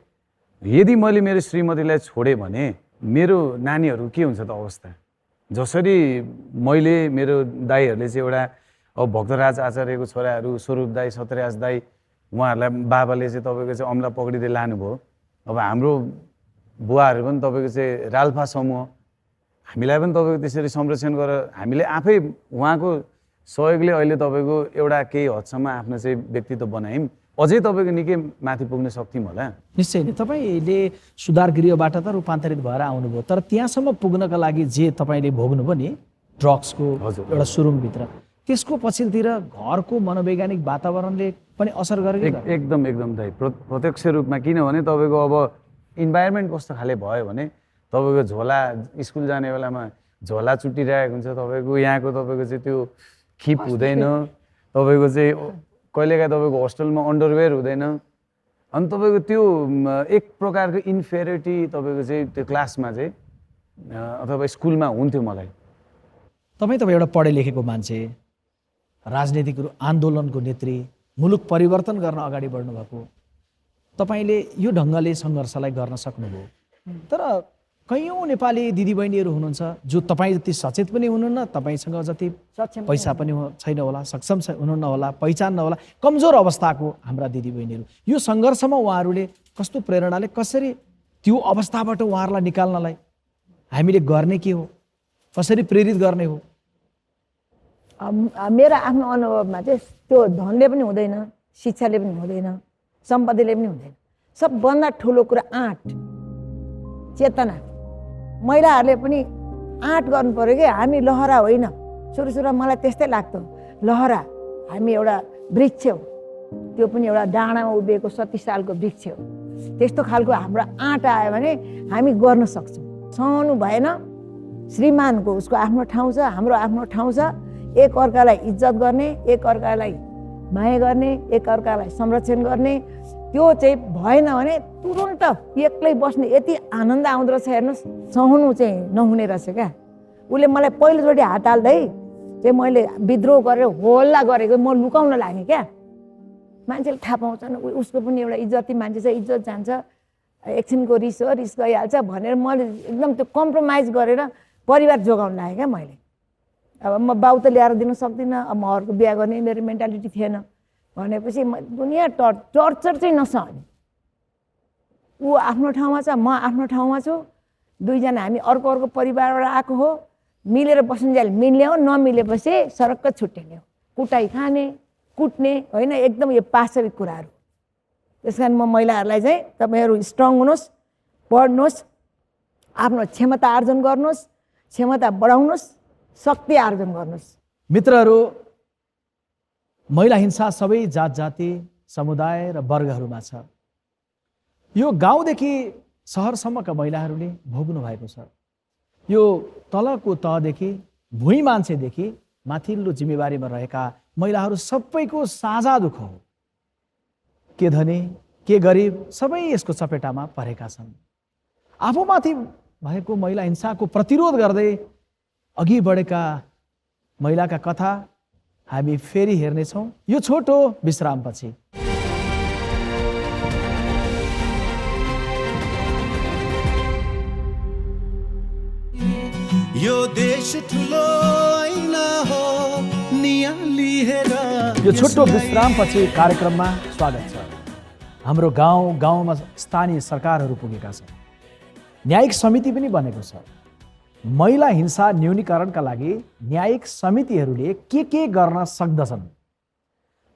यदि मैले मेरो श्रीमतीलाई छोडेँ भने मेरो नानीहरू के हुन्छ त अवस्था? जसरी मैले मेरो दाईहरूले चाहिँ एउटा अब भक्तराज आचार्यको छोराहरू स्वरूप दाई, सत्यराज दाई, उहाँहरूलाई बाबाले चाहिँ तपाईँको चाहिँ अमला पक्रिँदै लानुभयो। अब हाम्रो बुवाहरू पनि तपाईँको चाहिँ राल्पा समूह, हामीलाई पनि तपाईँको त्यसरी संरक्षण गरेर हामीले आफै उहाँको सहयोगले अहिले तपाईँको एउटा केही हदसम्म आफ्नो चाहिँ व्यक्तित्व बनायौँ। अझै तपाईँको निकै माथि पुग्न सक्थ्यौँ होला। निश्चय नै तपाईँले सुधार गृहबाट त रूपान्तरित भएर आउनुभयो, तर त्यहाँसम्म पुग्नका लागि जे तपाईँले भोग्नुभयो नि ड्रग्सको एउटा सुरुङभित्र, त्यसको पछिल्तिर घरको मनोवैज्ञानिक वातावरणले पनि असर गरेको? एकदम एकदम दाइ, प्रत्यक्ष रूपमा। किनभने तपाईँको अब इन्भाइरोमेन्ट कस्तो खाले भयो भने तपाईँको झोला स्कुल जाने बेलामा झोला चुटिरहेको हुन्छ, तपाईँको यहाँको तपाईँको चाहिँ त्यो खिप हुँदैन, तपाईँको चाहिँ कहिलेकाहीँ तपाईँको होस्टेलमा अन्डरवेयर हुँदैन, अनि तपाईँको त्यो एक प्रकारको इन्फेरिटी तपाईँको चाहिँ त्यो क्लासमा चाहिँ अथवा स्कुलमा हुन्थ्यो मलाई। तपाईँ एउटा पढे लेखेको मान्छे, राजनीतिक आन्दोलनको नेत्री, मुलुक परिवर्तन गर्न अगाडि बढ्नु भएको, तपाईँले यो ढङ्गले सङ्घर्षलाई गर्न सक्नुभयो। तर कैयौँ नेपाली दिदीबहिनीहरू हुनुहुन्छ जो तपाईँ जति सचेत पनि हुनुहुन्न, तपाईँसँग जति पैसा पनि छैन होला, सक्षम हुनुहुन्न होला, पहिचान नहोला, कमजोर अवस्थाको हाम्रा दिदीबहिनीहरू, यो सङ्घर्षमा उहाँहरूले कस्तो प्रेरणाले कसरी त्यो अवस्थाबाट उहाँहरूलाई निकाल्नलाई हामीले गर्ने के हो, कसरी प्रेरित गर्ने हो? मेरो आफ्नो अनुभवमा चाहिँ त्यो धनले पनि हुँदैन, शिक्षाले पनि हुँदैन, सम्पत्तिले पनि हुँदैन। सबभन्दा ठुलो कुरा आँट, चेतना। महिलाहरूले पनि आँट गर्नु पऱ्यो कि हामी लहरा होइन। सुरु सुरुमा मलाई त्यस्तै लाग्थ्यो, लहरा हामी एउटा वृक्ष हो, त्यो पनि एउटा डाँडामा उभिएको 37 सालको वृक्ष हो। त्यस्तो खालको हाम्रो आँट आयो भने हामी गर्न सक्छौँ। सहनु भएन, श्रीमानको उसको आफ्नो ठाउँ छ, हाम्रो आफ्नो ठाउँ छ। एक अर्कालाई इज्जत गर्ने, एक अर्कालाई माया गर्ने, एक अर्कालाई संरक्षण गर्ने, त्यो चाहिँ भएन भने तुरुन्त एक्लै बस्ने यति आनन्द आउँदो रहेछ। हेर्नुहोस्, सहनु चाहिँ नहुने रहेछ क्या। उसले मलाई पहिलोचोटि हात हाल्दै चाहिँ मैले विद्रोह गरेर होल्ला गरेको, म लुकाउन लागेँ क्या। मान्छेले थाहा पाउँछन् उसको पनि एउटा इज्जती मान्छे छ, इज्जत जान्छ, एकछिनको रिस हो, रिस गइहाल्छ भनेर मैले एकदम त्यो कम्प्रोमाइज गरेर परिवार जोगाउन लागेँ क्या मैले। अब म बाउ त ल्याएर दिन सक्दिनँ, अब म अर्को बिहा गर्ने मेरो मेन्टालिटी थिएन भनेपछि दुनियाँ टर्चर चाहिँ नसहने। ऊ आफ्नो ठाउँमा छ, म आफ्नो ठाउँमा छु, दुईजना हामी अर्को अर्को परिवारबाट आएको हो, मिलेर बस्नुन्जेल मिल्ने हो, नमिलेपछि सरक्क छुट्टिने हो, कुटाइ खाने, कुट्ने होइन, एकदम यो पाशविक कुराहरू। त्यस कारण म महिलाहरूलाई चाहिँ तपाईँहरू स्ट्रङ हुनुहोस्, पढ्नुहोस्, आफ्नो क्षमता आर्जन गर्नुहोस्, क्षमता बढाउनुहोस्, शक्ति आर्जन गर्नुहोस्। मित्रहरू, महिला हिंसा सबै जात जाति, समुदाय र वर्गहरूमा छ। यो गाउँदेखि सहरसम्मका महिलाहरूले भोग्नु भएको छ। यो तलको तहदेखि भुइँ मान्छेदेखि माथिल्लो जिम्मेवारीमा रहेका महिलाहरू सबैको साझा दुःख हो। के धनी के गरिब सबै यसको चपेटामा परेका छन्। आफूमाथि भएको महिला हिंसाको प्रतिरोध गर्दै अघि बढेका महिलाका कथा हामी फेरि हेर्नेछौँ यो छोटो विश्रामपछि। यो देश ठुलो ऐना हो नियाली हेर। यो छोटो विश्रामपछि कार्यक्रममा स्वागत छ। हाम्रो गाउँमा स्थानीय सरकारहरू पुगेका छन्, न्यायिक समिति पनि बनेको छ। महिला हिंसा न्यूनीकरणका लागि न्यायिक समितिहरूले के गर्न सक्दछन्?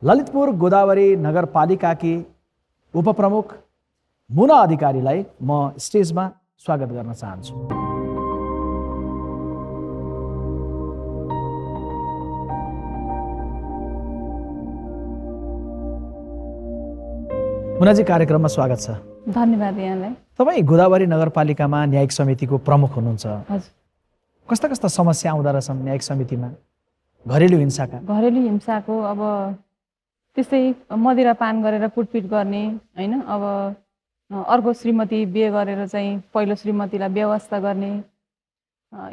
ललितपुर गोदावरी नगरपालिकाकी उपप्रमुख मुना अधिकारीलाई म स्टेजमा स्वागत गर्न चाहन्छु। मुनाजी, कार्यक्रममा स्वागत छ। धन्यवाद यहाँलाई। तपाईँ गोदावरी नगरपालिकामा न्यायिक समितिको प्रमुख हुनुहुन्छ। हजुर। कस्ता कस्ता समस्या आउँदो रहेछन् न्यायिक समितिमा घरेलु हिंसाका? घरेलु हिंसाको अब त्यस्तै मदिरा पान गरेर कुटपिट गर्ने होइन, अब अर्को श्रीमती बिहे गरेर चाहिँ पहिलो श्रीमतीलाई व्यवस्था गर्ने,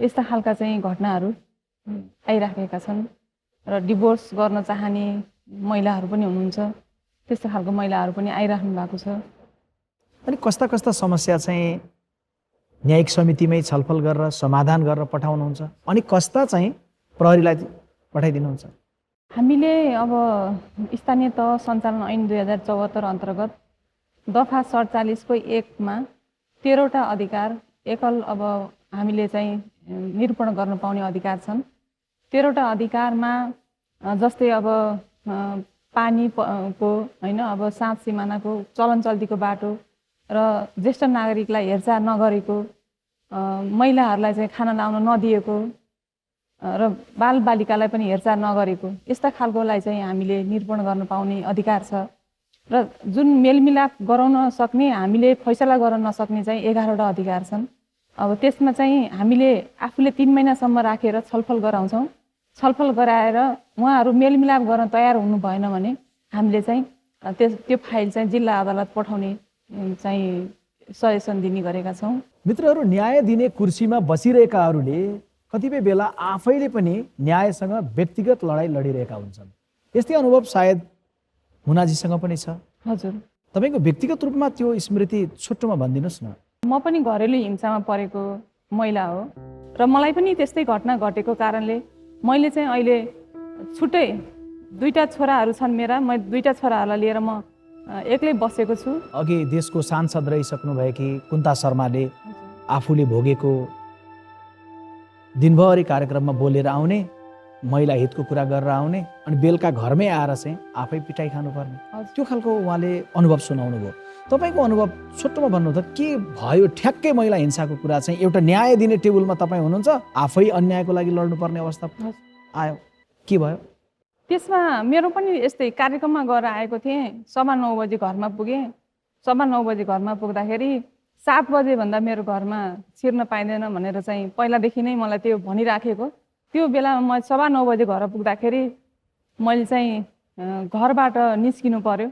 यस्ता खालका चाहिँ घटनाहरू आइराखेका छन् र डिभोर्स गर्न चाहने महिलाहरू पनि हुनुहुन्छ, त्यस्तो खालको महिलाहरू पनि आइराख्नु भएको छ। अनि कस्ता कस्ता समस्या चाहिँ न्यायिक समितिमै छलफल गरेर समाधान गरेर पठाउनुहुन्छ अनि कस्ता चाहिँ प्रहरीलाई पठाइदिनुहुन्छ? हामीले अब स्थानीय तह सञ्चालन ऐन 2074 अन्तर्गत दफा 47 को 1 मा 13वटा अधिकार एकल अब हामीले चाहिँ निरूपण गर्न पाउने अधिकार छन्। 13वटा अधिकारमा जस्तै अब पानी को होइन, अब साँझ सिमानाको चलन चल्तीको बाटो र ज्येष्ठ नागरिकलाई हेरचाह नगरेको, महिलाहरूलाई चाहिँ खाना लाउन नदिएको र बालबालिकालाई पनि हेरचाह नगरेको, यस्ता खालकोलाई चाहिँ हामीले निरूपण गर्न पाउने अधिकार छ। र जुन मेलमिलाप गराउन सक्ने, हामीले फैसला गर्न नसक्ने चाहिँ 11वटा अधिकार छन्। अब त्यसमा चाहिँ हामीले आफूले 3 महिनासम्म राखेर छलफल गराउँछौँ। छलफल गराएर उहाँहरू मेलमिलाप गर्न तयार हुनु भएन भने हामीले चाहिँ त्यो फाइल चाहिँ जिल्ला अदालत पठाउने चाहिँ सजेसन दिने गरेका छौँ। मित्रहरू, न्याय दिने कुर्सीमा बसिरहेकाहरूले कतिपय बेला आफैले पनि न्यायसँग व्यक्तिगत लडाइँ लडिरहेका हुन्छन्। यस्तै अनुभव सायद मुनाजीसँग पनि छ। हजुर। तपाईँको व्यक्तिगत रूपमा त्यो स्मृति छोटोमा भनिदिनुहोस् न। म पनि घरेलु हिंसामा परेको महिला हो र मलाई पनि त्यस्तै घटना घटेको कारणले मैले चाहिँ अहिले छुट्टै 2टा छोराहरू छन् मेरा, म 2टा छोराहरूलाई लिएर म एक्लै बसेको छु। अघि देशको सांसद रहिसक्नु भएकी कुन्ता शर्माले आफूले भोगेको दिनभरि कार्यक्रममा बोलेर आउने, महिला हितको कुरा गरेर आउने अनि बेलुका घरमै आएर चाहिँ आफै पिटाइ खानुपर्ने, त्यो खालको उहाँले अनुभव सुनाउनु भयो। तपाईँको अनुभव छोटोमा भन्नु त के भयो? ठ्याक्कै महिला हिंसाको कुरा चाहिँ एउटा न्याय दिने टेबलमा तपाईँ हुनुहुन्छ, आफै अन्यायको लागि लड्नुपर्ने अवस्था आयो, के भयो? त्यसमा मेरो पनि यस्तै कार्यक्रममा गएर आएको थिएँ। 9:15 बजे घरमा पुगेँ। 9:15 बजे घरमा पुग्दाखेरि 7 बजेभन्दा मेरो घरमा छिर्न पाइँदैन भनेर चाहिँ पहिलादेखि नै मलाई त्यो भनिराखेको। त्यो बेलामा म 9:15 बजे घर पुग्दाखेरि मैले चाहिँ घरबाट निस्किनु पर्यो।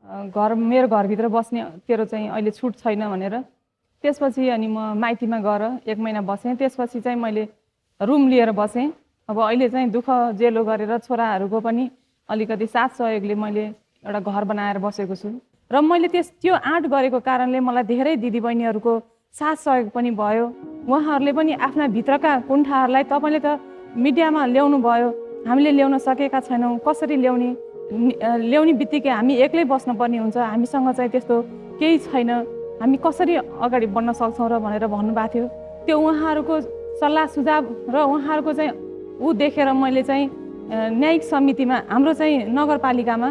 मेरो घरभित्र बस्ने तेरो चाहिँ अहिले छुट छैन भनेर। त्यसपछि अनि म माइतीमा गएर 1 महिना बसेँ। त्यसपछि चाहिँ मैले रुम लिएर बसेँ। अब अहिले चाहिँ दुःख जेलो गरेर छोराहरूको पनि अलिकति साथ सहयोगले मैले एउटा घर बनाएर बसेको छु र मैले त्यो आँट गरेको कारणले मलाई धेरै दिदीबहिनीहरूको साथ सहयोग पनि भयो। उहाँहरूले पनि आफ्ना भित्रका कुण्ठाहरूलाई तपाईँले त मिडियामा ल्याउनु भयो, हामीले ल्याउन सकेका छैनौँ, कसरी ल्याउने बित्तिकै हामी एक्लै बस्नुपर्ने हुन्छ, हामीसँग चाहिँ त्यस्तो केही छैन, हामी कसरी अगाडि बढ्न सक्छौँ र भनेर भन्नुभएको थियो। त्यो उहाँहरूको सल्लाह सुझाव र उहाँहरूको चाहिँ देखेर मैले चाहिँ न्यायिक समितिमा हाम्रो चाहिँ नगरपालिकामा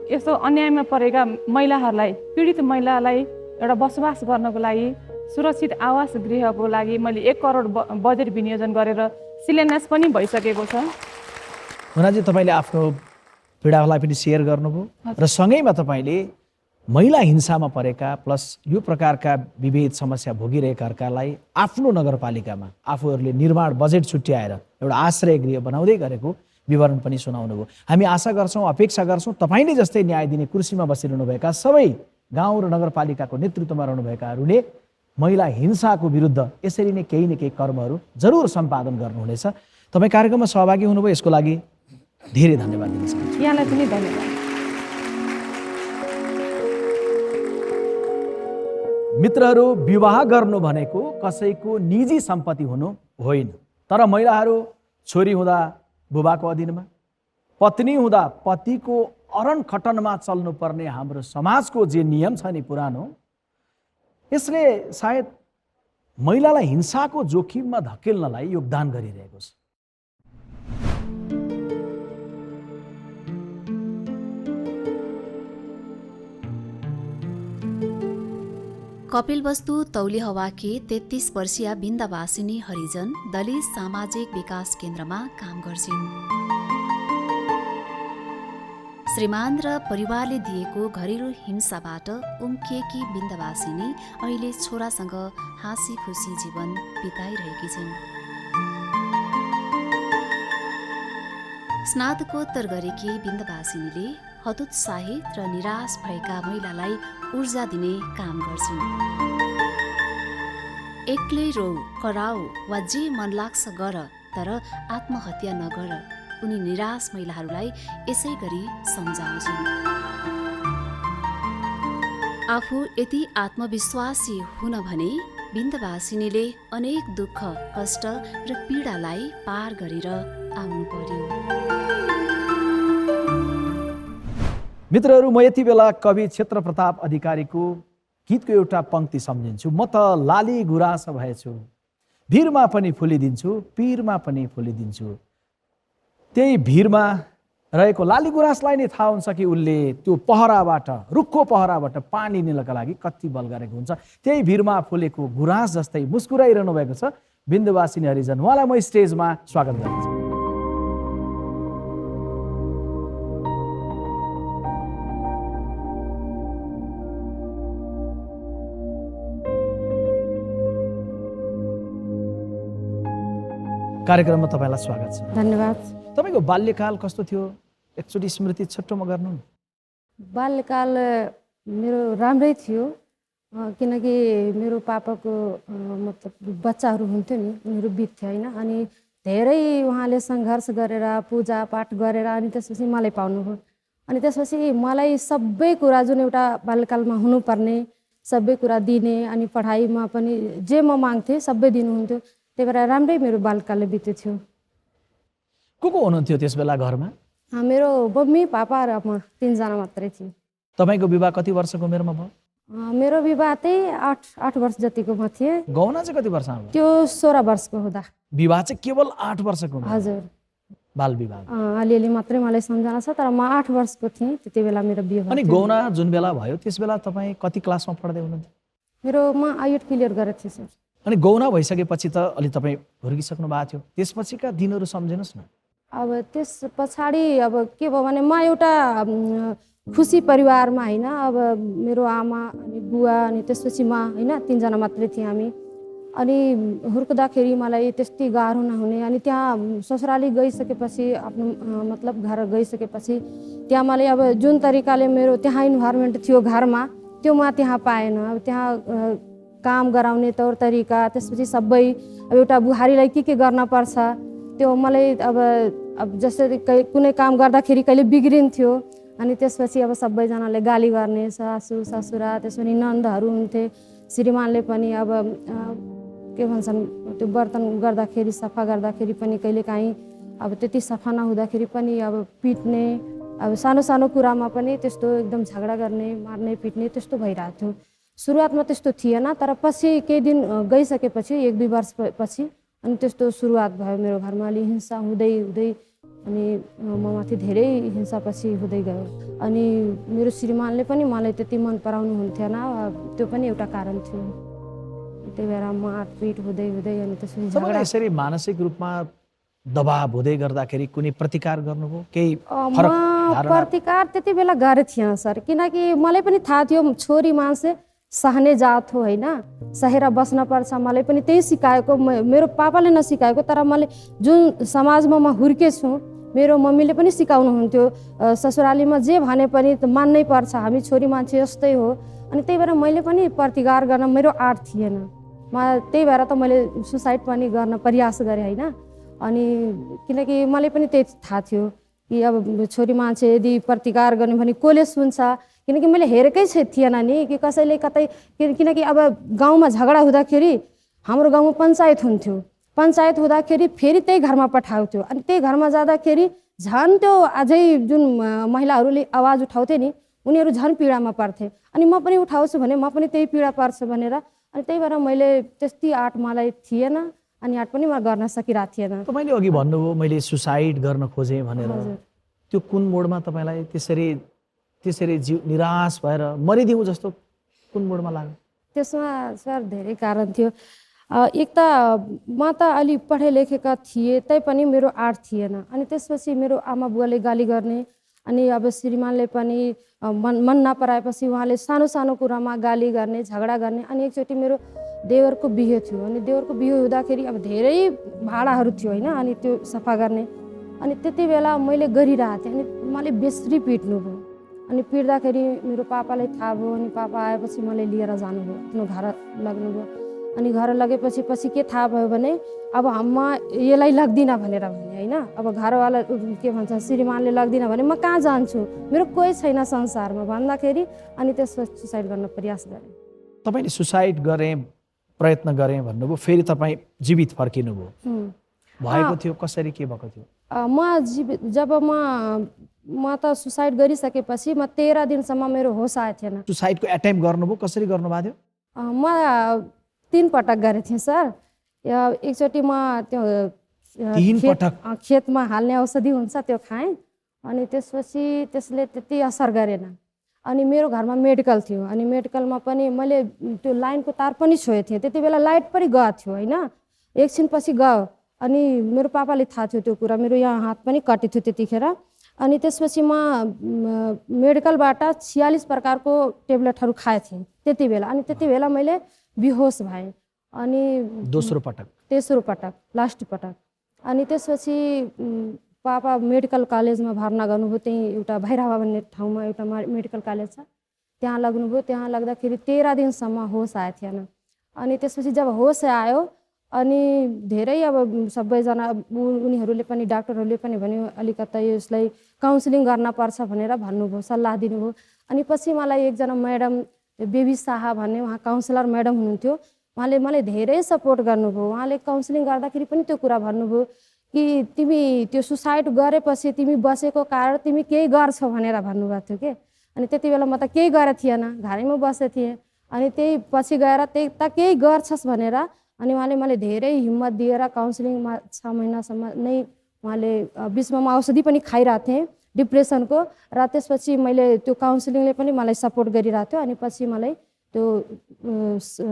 यस्तो अन्यायमा परेका महिलाहरूलाई, पीडित महिलालाई एउटा बसोबास गर्नको लागि सुरक्षित आवास गृहको लागि मैले 1 करोड बजेट विनियोजन गरेर शिलान्यास पनि भइसकेको छ। मुनाजी, तपाईँले आफ्नो पीडालाई पनि सेयर गर्नुभयो र सँगैमा तपाईँले महिला हिंसामा परेका प्लस यो प्रकारका विभेद समस्या भोगिरहेकाहरूलाई आफ्नो नगरपालिकामा आफूहरूले निर्माण बजेट छुट्याएर एउटा आश्रय गृह बनाउँदै गरेको विवरण पनि सुनाउनु भयो। हामी आशा गर्छौँ, अपेक्षा गर्छौँ तपाईँले जस्तै न्याय दिने कुर्सीमा बसिरहनुभएका सबै गाउँ र नगरपालिकाको नेतृत्वमा रहनुभएकाहरूले महिला हिंसाको विरुद्ध यसरी नै केही न केही कर्महरू जरुर सम्पादन गर्नुहुनेछ। तपाईँ कार्यक्रममा सहभागी हुनुभयो, यसको लागि धेरै धन्यवाद दिन चाहन्छु। यहाँलाई पनि धन्यवाद। मित्रहरू, विवाह गर्नु भनेको कसैको निजी सम्पत्ति हुनु होइन, तर महिलाहरू छोरी हुँदा बुबाको अधीनमा, पत्नी हुँदा पतिको अरन खटनमा चल्नुपर्ने हाम्रो समाजको जे नियम छ नि पुरानो, यसले सायद महिलालाई हिंसाको जोखिममा धकेल्नलाई योगदान गरिरहेको छ। कपिलवस्तु तौली हवाकी 33 वर्षीय बिन्दवासिनी हरिजन दलित सामाजिक विकास केन्द्रमा काम गर्छिन्। श्रीमान र परिवारले दिएको घरेलु हिंसाबाट उम्किएकी बिन्दवासिनी अहिले छोरासँग हाँसी खुसी जीवन बिताइरहेकी छिन्। स्नातकोत्तर गरेकी बिन्दवासिनीले हतोत्साहित र निराश भएका महिलालाई ऊर्जा दिने काम गर्छिन्। एक्लै रो, कराऊ वा जे मन लाग्छ गर, तर आत्महत्या नगर, उनी निराश महिलाहरूलाई यसै गरी सम्झाउँछिन्। आफू यति आत्मविश्वासी हुन भने बिन्दवासिनीले अनेक दुःख, कष्ट र पीडालाई पार गरेर आउनु पर्यो। मित्रहरू, म यति बेला कवि क्षेत्र प्रताप अधिकारीको गीतको एउटा पंक्ति सम्झिन्छु। म त लाली गुराँस भएछु, भिरमा पनि फुलिदिन्छु, पीरमा पनि फुलिदिन्छु। त्यही भिरमा रहेको लाली गुराँसलाई नै थाहा हुन्छ कि उसले त्यो पहराबाट, रुखको पहराबाट पानी लिनका लागि कति बल गरेको हुन्छ। त्यही भिरमा फुलेको गुराँस जस्तै मुस्कुराइरहनु भएको छ बिन्दवासिनी हरिजन। उहाँलाई म स्टेजमा स्वागत गर्छु। कार्यक्रममा तपाईँलाई स्वागत छ। धन्यवाद। तपाईँको बाल्यकाल कस्तो थियो? एकचोटि स्मृति छोटोमा गर्नु। बाल्यकाल मेरो राम्रै थियो, किनकि मेरो पापाको मतलब बच्चाहरू हुन्थ्यो नि, उनीहरू बित्थ्यो होइन। अनि धेरै उहाँले सङ्घर्ष गरेर पूजापाठ गरेर अनि त्यसपछि मलाई पाउनुभयो। अनि त्यसपछि मलाई सबै कुरा जुन एउटा बाल्यकालमा हुनुपर्ने सबै कुरा दिने, अनि पढाइमा पनि जे म माग्थेँ सबै दिनुहुन्थ्यो। त्यही भएर राम्रै मेरो बाल्यकालले बित्यो थियो। को हुनुहुन्थ्यो त्यस बेला घरमा? मेरो मम्मी पापा र म 3 जना मात्रै थियौँ। तपाईँको विवाह कति वर्षको उमेरमा भयो? मेरो विवाह चाहिँ 8 वर्ष जतिको म थिएँ। गौना चाहिँ कति वर्षमा भयो? त्यो 16 वर्षको हुँदा। विवाह चाहिँ केवल 8 वर्षको? हजुर, बाल विवाह। अलिअलि मात्रै मलाई सम्झना छ, तर म 8 वर्षको थिएँ त्यति बेला मेरो बिहे भयो। अनि गौना जुन बेला भयो त्यस बेला तपाईँ कति क्लासमा पढ्दै हुनुहुन्थ्यो? म आइएट क्लियर गरेको थिएँ सर। अनि गौना भइसकेपछि त अलि तपाईँ हुर्किसक्नु भएको थियो, त्यसपछिका दिनहरू सम्झिनुहोस् न। अब त्यस पछाडि अब के भयो भने म एउटा खुसी परिवारमा होइन, अब मेरो आमा अनि बुवा अनि त्यसपछि म होइन 3 जना मात्रै थियौँ हामी। अनि हुर्कदाखेरि मलाई त्यति गाह्रो नहुने। अनि त्यहाँ ससुराली गइसकेपछि आफ्नो मतलब घर गइसकेपछि त्यहाँ मैले अब जुन तरिकाले मेरो त्यहाँ इन्भाइरोमेन्ट थियो घरमा त्यो म त्यहाँ पाएन। अब त्यहाँ काम गराउने तौर तरिका, त्यसपछि सबै अब एउटा बुहारीलाई के गर्न पर्छ त्यो मलाई अब जसरी कुनै काम गर्दाखेरि कहिले बिग्रिन्थ्यो। अनि त्यसपछि अब सबैजनाले गाली गर्ने, सासू ससुरा, त्यसपछि नन्दहरू हुन्थे। श्रीमानले पनि अब के भन्छन् त्यो बर्तन गर्दाखेरि सफा गर्दाखेरि पनि कहिलेकाहीँ अब त्यति सफा नहुँदाखेरि पनि अब पिट्ने, अब सानो सानो कुरामा पनि त्यस्तो एकदम झगडा गर्ने, मार्ने पिट्ने त्यस्तो भइरहेको थियो। सुरुवातमा त्यस्तो थिएन, तर पछि केही दिन गइसकेपछि 1-2 वर्ष पछि अनि त्यस्तो सुरुवात भयो मेरो घरमा। अलि हिंसा हुँदै हुँदै अनि ममाथि धेरै हिंसा पछि हुँदै गयो। अनि मेरो श्रीमानले पनि मलाई त्यति मन पराउनु हुन्थेन, त्यो पनि एउटा कारण थियो। त्यही भएर मारपिट हुँदै हुँदै अनि त्यसपछि झगडा। यसरी मानसिक रूपमा दबाब हुँदै गर्दाखेरि कुनै प्रतिकार गर्नुभयो? केही फरक धारणा? प्रतिकार त्यति बेला गरेको थिएन सर, किनकि मलाई पनि थाहा थियो छोरी मान्छे सहने जात हो होइन, सहेर बस्न पर्छ। मलाई पनि त्यही सिकाएको, मेरो पापाले नसिकाएको, तर मैले जुन समाजमा म हुर्केछु मेरो मम्मीले पनि सिकाउनुहुन्थ्यो ससुरालीमा जे भने पनि मान्नै पर्छ, हामी छोरी मान्छे जस्तै हो। अनि त्यही भएर मैले पनि प्रतिकार गर्न मेरो आँट थिएन। त्यही भएर त मैले सुसाइड पनि गर्न प्रयास गरेँ होइन। अनि किनकि मलाई पनि त्यही थाहा थियो कि अब छोरी मान्छे यदि प्रतिकार गर्ने भने कसले सुन्छ, किनकि मैले हेरेकै थिएन नि कि कसैले कतै, किनकि अब गाउँमा झगडा हुँदाखेरि हाम्रो गाउँमा पञ्चायत हुन्थ्यो, पञ्चायत हुँदाखेरि फेरि त्यही घरमा पठाउँथ्यो। अनि त्यही घरमा जाँदाखेरि झन् त्यो अझै जुन महिलाहरूले आवाज उठाउँथे नि उनीहरू झन् पीडामा पर्थे। अनि म पनि उठाउँछु भने म पनि त्यही पीडा पर्छ भनेर, अनि त्यही भएर मैले त्यति आँट मलाई थिएन अनि आँट पनि म गर्न सकिरहेको थिएन। तपाईँले अघि भन्नुभयो मैले सुसाइड गर्न खोजेँ भनेर, त्यो कुन मोडमा तपाईँलाई त्यसरी जीव निराश भएर मरिदिउँ जस्तो कुन मोडमा लाग्यो? त्यसमा सर धेरै कारण थियो। एक त म त अलि पढे लेखेका थिएँ तैपनि मेरो आँट थिएन। अनि त्यसपछि मेरो आमा बुवाले गाली गर्ने, अनि अब श्रीमानले पनि मन नपराएपछि उहाँले सानो सानो कुरामा गाली गर्ने, झगडा गर्ने। अनि एकचोटि मेरो देवरको बिहे थियो, अनि देवरको बिहे हुँदाखेरि अब धेरै भाडाहरू थियो होइन, अनि त्यो सफा गर्ने। अनि त्यति बेला मैले गरिरहेको थिएँ, अनि मलाई बेसरी पिट्नुभयो। अनि पिट्दाखेरि मेरो पापालाई थाहा भयो, अनि पापा आएपछि मलाई लिएर जानुभयो, आफ्नो घर लग्नुभयो। अनि घर लगेपछि के थाहा भयो भने अब म यसलाई लग्दिनँ भनेर भने होइन। अब घरवाला के भन्छ श्रीमानले लग्दिनँ भने म कहाँ जान्छु, मेरो कोही छैन संसारमा भन्दाखेरि अनि त्यसपछि सुसाइड गर्न प्रयास गरेँ। तपाईँले सुसाइड गरेँ प्रयत्न गरेँ भन्नुभयो, फेरि तपाईँ जीवित फर्किनुभयो, भएको थियो कसरी के भएको थियो? जब म त सुसाइड गरिसकेपछि म 13 दिनसम्म मेरो होस आएको थिएन। सुसाइडको एटेम्प गर्नुभयो, कसरी गर्नुभएको थियो? म 3 पटक गरेको थिएँ सर। एकचोटि म त्यो खेतमा हाल्ने औषधि हुन्छ त्यो खाएँ, अनि त्यसपछि त्यसले त्यति असर गरेन। अनि मेरो घरमा मेडिकल थियो, अनि मेडिकलमा पनि मैले त्यो लाइनको तार पनि छोएको थिएँ। त्यति बेला लाइट पनि गएको थियो होइन, एकछिनपछि गयो। अनि मेरो पापाले थाहा थियो त्यो कुरा, मेरो यहाँ हात पनि कटेको थियो त्यतिखेर। अनि त्यसपछि म मेडिकलबाट 46 प्रकारको टेब्लेटहरू खाएको थिएँ त्यति बेला। अनि त्यति बेला मैले बेहोस भएँ। अनि दोस्रो पटक, तेस्रो पटक, लास्ट पटक। अनि त्यसपछि पापा मेडिकल कलेजमा भर्ना गर्नुभयो, त्यहीँ एउटा भैरवा भन्ने ठाउँमा एउटा मेडिकल कलेज छ, त्यहाँ लग्नुभयो। त्यहाँ लग्दाखेरि 13 दिनसम्म होस आएको थिएन। अनि त्यसपछि जब होस आयो अनि धेरै अब सबैजना उनीहरूले पनि डाक्टरहरूले पनि भन्यो अलिकता यसलाई काउन्सिलिङ गर्न पर्छ भनेर भन्नुभयो, सल्लाह दिनुभयो। अनि पछि मलाई एकजना म्याडम बेबी शाह भन्ने उहाँ काउन्सिलर म्याडम हुनुहुन्थ्यो, उहाँले मलाई धेरै सपोर्ट गर्नुभयो। उहाँले काउन्सिलिङ गर्दाखेरि पनि त्यो कुरा भन्नुभयो कि तिमी त्यो सुसाइड गरेपछि तिमी बसेको कारण तिमी केही गर्छौ भनेर भन्नुभएको थियो के। अनि त्यति बेला म त केही गरेको थिएन, घरैमा बसेको थिएँ। अनि त्यही पछि गएर केही गर्छस् भनेर अनि उहाँले मलाई धेरै हिम्मत दिएर काउन्सिलिङमा 6 महिनासम्म नै उहाँले बिचमा म औषधि पनि खाइरहेको थिएँ डिप्रेसनको, र त्यसपछि मैले त्यो काउन्सिलिङले पनि मलाई सपोर्ट गरिरहेको थियो। अनि पछि मलाई त्यो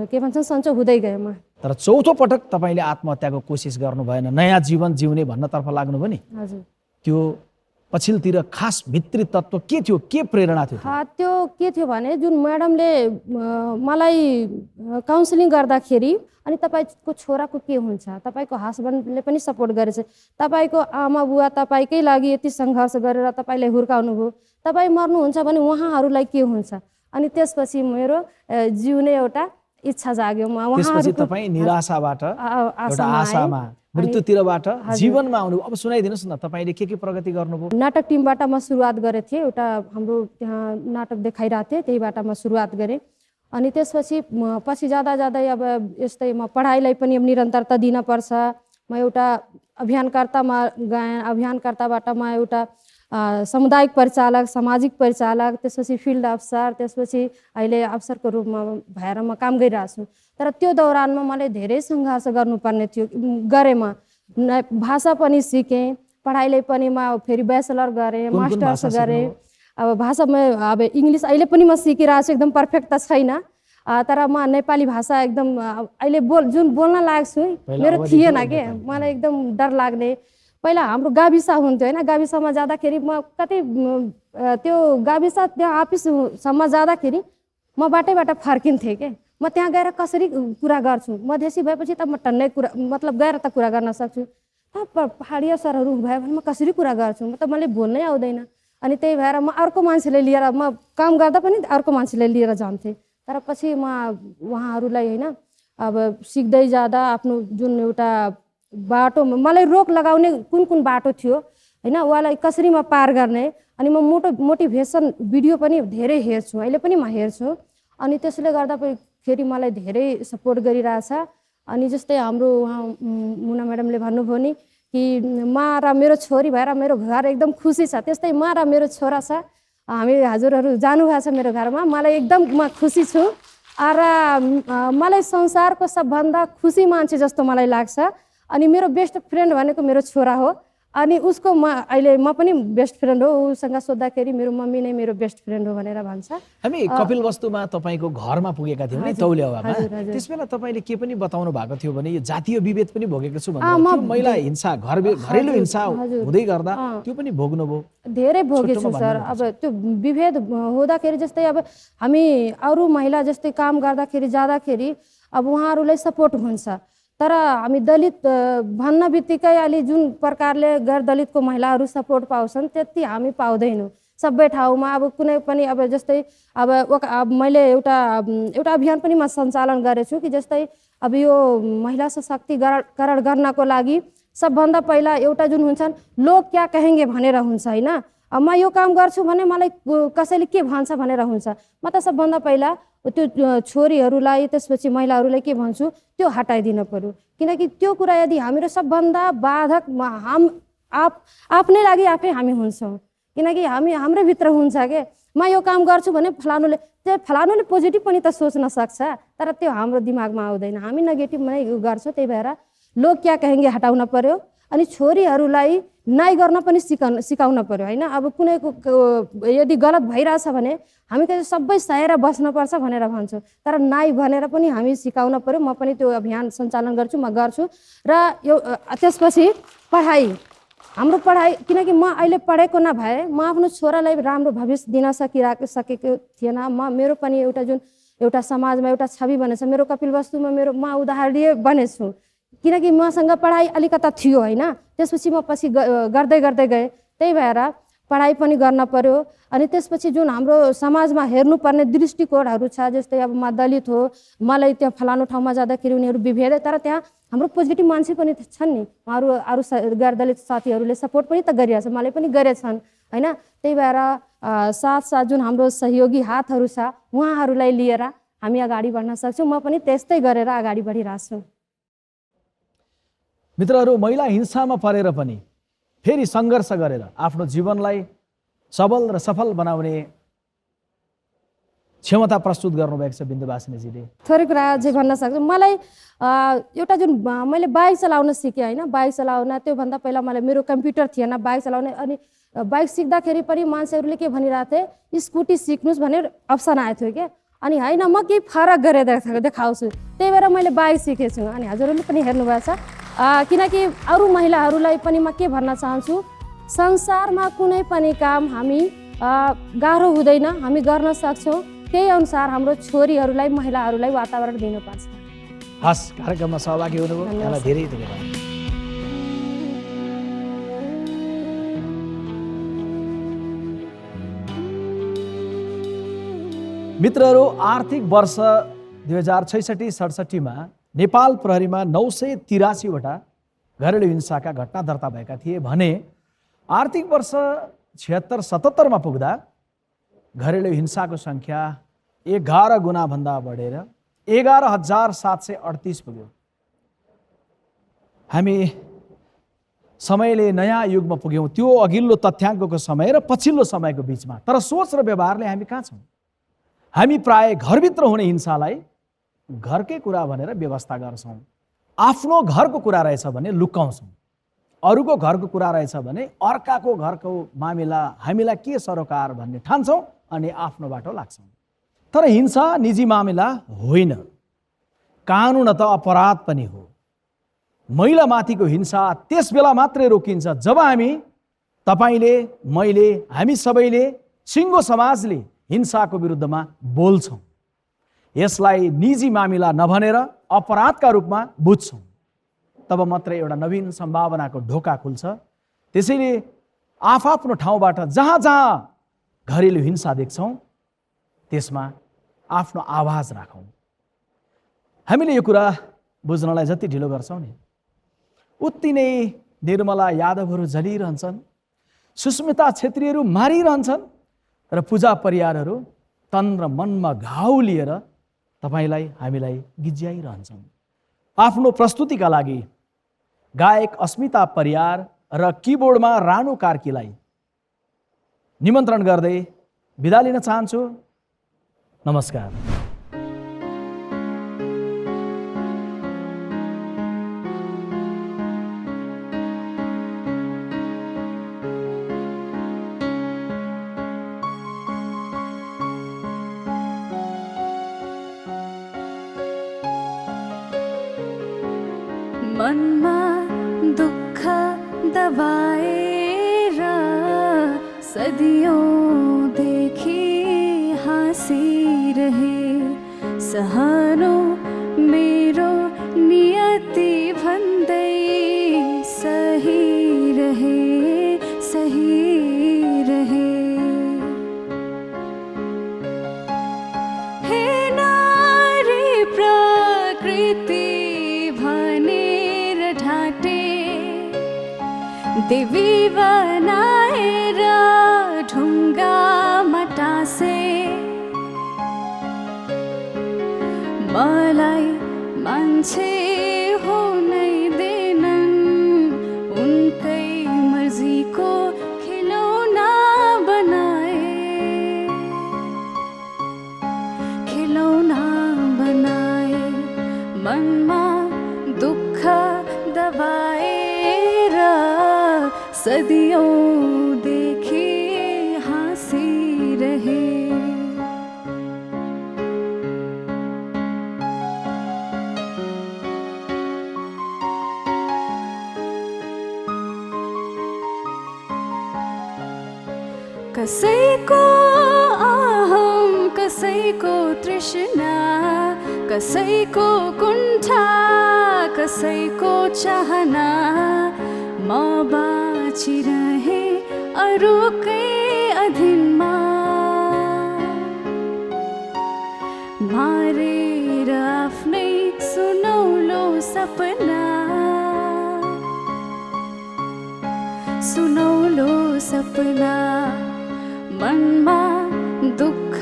के भन्छ सन्चो हुँदै गयो म। तर चौथो पटक तपाईँले आत्महत्याको कोसिस गर्नु भएन, नयाँ जीवन जिउने भन्नतर्फ लाग्नुभयो नि? हजुर। त्यो पछिल्लोतिर खास भित्री तत्त्व के थियो, के प्रेरणा थियो? त्यो के थियो भने जुन म्याडमले मलाई काउन्सिलिङ गर्दाखेरि अनि तपाईँको छोराको के हुन्छ, तपाईँको हस्बेन्डले पनि सपोर्ट गरेछ, तपाईँको आमा बुवा तपाईँकै लागि यति सङ्घर्ष गरेर तपाईँलाई हुर्काउनु भयो, तपाईँ मर्नुहुन्छ भने उहाँहरूलाई के हुन्छ। अनि त्यसपछि मेरो जिउने एउटा इच्छा जाग्यो। त्यसपछि तपाईँ निराशाबाट एउटा आशामा मृत्युतिरबाट जीवनमा आउनु। अब सुनाइदिनुहोस् न तपाईँले के प्रगति गर्नुभयो? नाटक टिमबाट म सुरुवात गरेको थिएँ, एउटा हाम्रो त्यहाँ नाटक देखाइरहेको थिएँ, त्यहीबाट म सुरुवात गरेँ। अनि त्यसपछि पछि जाँदा जाँदै अब यस्तै म पढाइलाई पनि अब निरन्तरता दिनपर्छ। म एउटा अभियानकर्तामा गएँ, अभियानकर्ताबाट म एउटा सामुदायिक परिचालक, सामाजिक परिचालक, त्यसपछि फिल्ड अफसर, त्यसपछि अहिले अफसरको रूपमा भएर म काम गरिरहेको छु। तर त्यो दौरानमा मलाई धेरै सङ्घर्ष गर्नुपर्ने थियो, गरेँ म भाषा पनि सिकेँ, पढाइले पनि म फेरि ब्याचलर गरेँ, मास्टर्स गरेँ। अब भाषामा अब इङ्ग्लिस अहिले पनि म सिकिरहेको छु, एकदम पर्फेक्ट त छैन, तर म नेपाली भाषा एकदम अहिले जुन बोल्न लागेको छु मेरो थिएन के, मलाई एकदम डर लाग्ने। पहिला हाम्रो गाविसा हुन्थ्यो होइन, गाविसामा जाँदाखेरि म कतै त्यो गाविसा त्यहाँ अफिससम्म जाँदाखेरि म बाटैबाट फर्किन्थेँ के। म त्यहाँ गएर कसरी कुरा गर्छु, मधेसी भएपछि त म टन्नै कुरा मतलब गएर त कुरा गर्न सक्छु, पहाडिया सरहरू भयो भने म कसरी कुरा गर्छु, म त मलाई बोल्नै आउँदैन। अनि त्यही भएर म अर्को मान्छेले लिएर, म काम गर्दा पनि अर्को मान्छेले लिएर जान्थेँ। तर पछि म उहाँहरूलाई होइन अब सिक्दै जाँदा आफ्नो जुन एउटा बाटो मलाई रोक लगाउने कुन कुन बाटो थियो होइन, उहाँलाई कसरी म पार गर्ने, अनि म मोटिभेसन भिडियो पनि धेरै हेर्छु, अहिले पनि म हेर्छु। अनि त्यसले गर्दाखेरि मलाई धेरै सपोर्ट गरिरहेछ। अनि जस्तै हाम्रो उहाँ मुना म्याडमले भन्नुभयो नि कि म र मेरो छोरी भएर मेरो घर एकदम खुसी छ, त्यस्तै म र मेरो छोरा छ। हामी हजुरहरू जानुभएको छ मेरो घरमा, मलाई एकदम म खुसी छु। र मलाई संसारको सबभन्दा खुसी मान्छे जस्तो मलाई लाग्छ। अनि मेरो बेस्ट फ्रेन्ड भनेको मेरो छोरा हो। अनि उसको अहिले म पनि बेस्ट फ्रेन्ड हो। उसँग सोद्धाखेरि मेरो मम्मी नै मेरो बेस्ट फ्रेन्ड हो भनेर भन्छ। हामी कपिल वस्तुमा तपाईँको घरमा पुगेका थियौँ नि तौलेवामा, त्यसबेला तपाईँले के पनि बताउनु भएको थियो भने यो जातीय विभेद पनि भोगेको छु भन्नु, महिला हिंसा, घरेलु हिंसा हुँदै गर्दा त्यो पनि भोग्नुभयो? धेरै भोगेछु सर। अब त्यो विभेद हुँदाखेरि जस्तै अब हामी अरू महिला जस्तै काम गर्दाखेरि जाँदाखेरि अब उहाँहरूलाई सपोर्ट हुन्छ। तर हामी दलित भन्न बित्तिकै अलि जुन प्रकारले गैर दलितको महिलाहरू सपोर्ट पाउँछन् त्यति हामी पाउँदैनौँ सबै ठाउँमा। अब कुनै पनि अब जस्तै अब मैले एउटा अभियान पनि म सञ्चालन गरेछु कि जस्तै अब यो महिला सशक्तिकरण गर्नको लागि सबभन्दा पहिला एउटा जुन हुन्छन् लोग क्या कहेंगे भनेर हुन्छ होइन। म यो काम गर्छु भने मलाई कसैले के भन्छ भनेर हुन्छ। म त सबभन्दा पहिला त्यो छोरीहरूलाई त्यसपछि महिलाहरूलाई के भन्छु त्यो हटाइदिनु पर्यो। किनकि त्यो कुरा यदि हाम्रो सबभन्दा बाधक आफ्नै लागि आफै हामी हुन्छौँ। किनकि हाम्रै भित्र हुन्छ के म यो काम गर्छु भने फलानुले पोजिटिभ पनि त सोच्न सक्छ, तर त्यो हाम्रो दिमागमा आउँदैन, हामी नेगेटिभ नै गर्छौँ। त्यही भएर लोग क्या कहेंगे हटाउन पर्यो। अनि छोरीहरूलाई नाइ गर्न पनि सिकाउन पर्यो होइन। अब कुनैको यदि गलत भइरहेछ भने हामी त सबै सहेर बस्नुपर्छ भनेर भन्छौँ, तर नाइ भनेर पनि हामी सिकाउन पर्यो। म पनि त्यो अभियान सञ्चालन गर्छु, म गर्छु। र यो त्यसपछि पढाइ, हाम्रो पढाइ, किनकि म अहिले पढेको नभए म आफ्नो छोरालाई राम्रो भविष्य दिन सकेको थिएन। मेरो पनि एउटा समाजमा एउटा छवि बनेछ, मेरो कपिल वस्तुमा म उदाहरणीय बनेछु। किनकि मसँग पढाइ अलिकता थियो होइन, त्यसपछि म पछि गर्दै गएँ। त्यही भएर पढाइ पनि गर्न पर्यो। अनि त्यसपछि जुन हाम्रो समाजमा हेर्नुपर्ने दृष्टिकोणहरू छ, जस्तै अब म दलित हो, मलाई त्यहाँ फलानु ठाउँमा जाँदाखेरि उनीहरू विभेद, तर त्यहाँ हाम्रो पोजिटिभ मान्छे पनि छन् नि, अरू गैर दलित साथीहरूले सपोर्ट पनि त गरिरहेछ, मलाई पनि गरेछन् होइन। त्यही भएर साथ जुन हाम्रो सहयोगी हातहरू छ उहाँहरूलाई लिएर हामी अगाडि बढ्न सक्छौँ। म पनि त्यस्तै गरेर अगाडि बढिरहेको छु। मित्रहरू, महिला हिंसामा परेर पनि फेरि सङ्घर्ष गरेर आफ्नो जीवनलाई सबल र सफल बनाउने क्षमता प्रस्तुत गर्नुभएको छ बिन्दुवासिनीजीले। थोरै कुरा चाहिँ भन्न सक्छु। मलाई एउटा जुन मैले बाइक चलाउन सिकेँ होइन, बाइक चलाउन त्योभन्दा पहिला मलाई मेरो कम्प्युटर थिएन बाइक चलाउने। अनि बाइक सिक्दाखेरि पनि मान्छेहरूले के भनिरहेको थिए स्कुटी सिक्नुहोस् भनेर अप्सन आएको थियो क्या। अनि होइन म केही फरक गरेर देखाउँछु, त्यही भएर मैले बाइक सिकेछु। अनि हजुरहरूले पनि हेर्नुभएको छ। किनकि अरू महिलाहरूलाई पनि म के भन्न चाहन्छु, संसारमा कुनै पनि काम हामी गाह्रो हुँदैन, हामी गर्न सक्छौँ। त्यही अनुसार हाम्रो छोरीहरूलाई महिलाहरूलाई वातावरण दिनुपर्छ। हस्, कार्यक्रममा सहभागी हुनुभयो, यहाँलाई धेरै धन्यवाद। मित्रहरू, आर्थिक वर्ष 2066-67 नेपाल प्रहरीमा 983वटा घरेलु हिंसाका घटना दर्ता भएका थिए भने आर्थिक वर्ष 76-77 पुग्दा घरेलु हिंसाको सङ्ख्या 11 गुणाभन्दा बढेर 11,738 पुग्यो। हामी समयले नयाँ युगमा पुग्यौँ, त्यो अघिल्लो तथ्याङ्कको समय र पछिल्लो समयको बिचमा। तर सोच र व्यवहारले हामी कहाँ छौँ? हामी प्राय घरभित्र हुने हिंसालाई घरकै कुरा भनेर व्यवस्था गर्छौँ। आफ्नो घरको कुरा रहेछ भने लुकाउँछौँ, अरूको घरको कुरा रहेछ भने अर्काको घरको मामिला हामीलाई के सरोकार भन्ने ठान्छौँ अनि आफ्नो बाटो लाग्छौँ। तर हिंसा निजी मामिला होइन, कानुन त अपराध पनि हो। महिलामाथिको हिंसा त्यस बेला मात्रै रोकिन्छ जब हामी, तपाईँले, मैले, हामी सबैले, सिङ्गो समाजले हिंसाको विरुद्धमा बोल्छौँ, यसलाई निजी मामिला नभनेर अपराधका रूपमा बुझ्छौँ। तब मात्रै एउटा नवीन सम्भावनाको ढोका खुल्छ। त्यसैले आफआफ्नो ठाउँबाट जहाँ जहाँ घरेलु हिंसा देख्छौँ त्यसमा आफ्नो आवाज राखौँ। हामीले यो कुरा बुझ्नलाई जति ढिलो गर्छौँ नि उति नै निर्मला यादवहरू जलिरहन्छन्, सुस्मिता छेत्रीहरू मारिरहन्छन् र पूजा परियारहरू तन र मनमा घाउ लिएर तपाईँलाई हामीलाई गिज्याइरहन्छन्। आफ्नो प्रस्तुतिका लागि गायक अस्मिता परियार र किबोर्डमा रानु कार्कीलाई निमन्त्रण गर्दै बिदा लिन चाहन्छु। नमस्कार। मनमा दुःख दबाएर सदियोंदेखि हाँसिरहे, सहनु मेरो नियति भन्दै सही रहे, सही रहे। हे नारी प्रकृति देवी बनाएर ढुङ्गामा टाँसे, मलाई मान्छे हुनै दिनन्, उनकै मर्जीको खिलौना बनाए, खिलौना बनाए। मनमा दुःख दबाएर सदियोंदेखि हाँसिरहे। कसैको अहम, कसैको तृष्णा, कसैको कुण्ठा, कसैको चाहना, म बाँचिरहे अरूकै अधीनमा, मारेर आफ्नै सुनौलो सपना, सुनौलो सपना। मनमा दुःख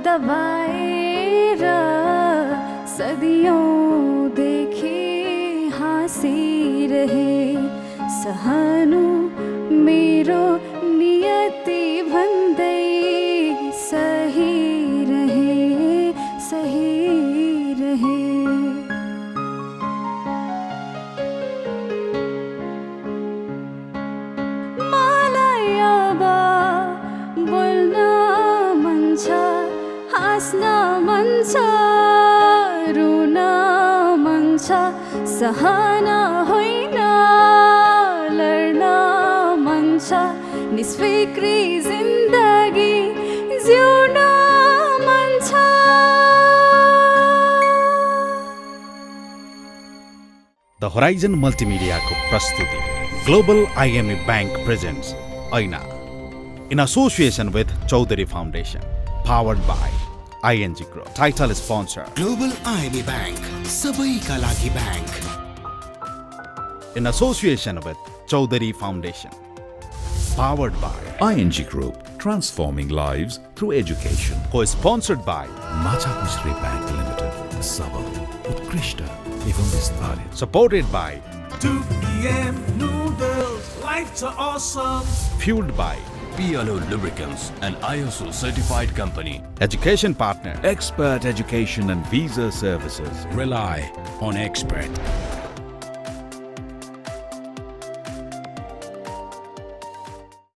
दबाएर सदियोंदेखि हाँसिरहे, सहनु मेरो नियति भन्दै सही रहे, सही रहे। मलाई अब बोल्न मन छ, हाँस्न मन छ, रुन मन छ, सहन होइन लड्न मन छ, निस्फिक्री जिन्दगी जिउन मन छ। द होराइजन मल्टिमिडियाको प्रस्तुति ग्लोबल IME बैंक प्रेजेन्ट्स ऐना in association with Chaudhary Foundation, powered by ING Group. Title sponsor Global IME Bank, सबैका लागि bank. In association with Chaudhary Foundation, powered by ING Group, transforming lives through education. Co-sponsored by Machhapuchhre Bank Limited, Sabal, Utkrishta एवं विस्तारित. Supported by 2 PM noodles, lights are awesome. Fueled by PLO Lubricants, an ISO certified company. Education partner Expert Education and Visa Services. Rely on expert.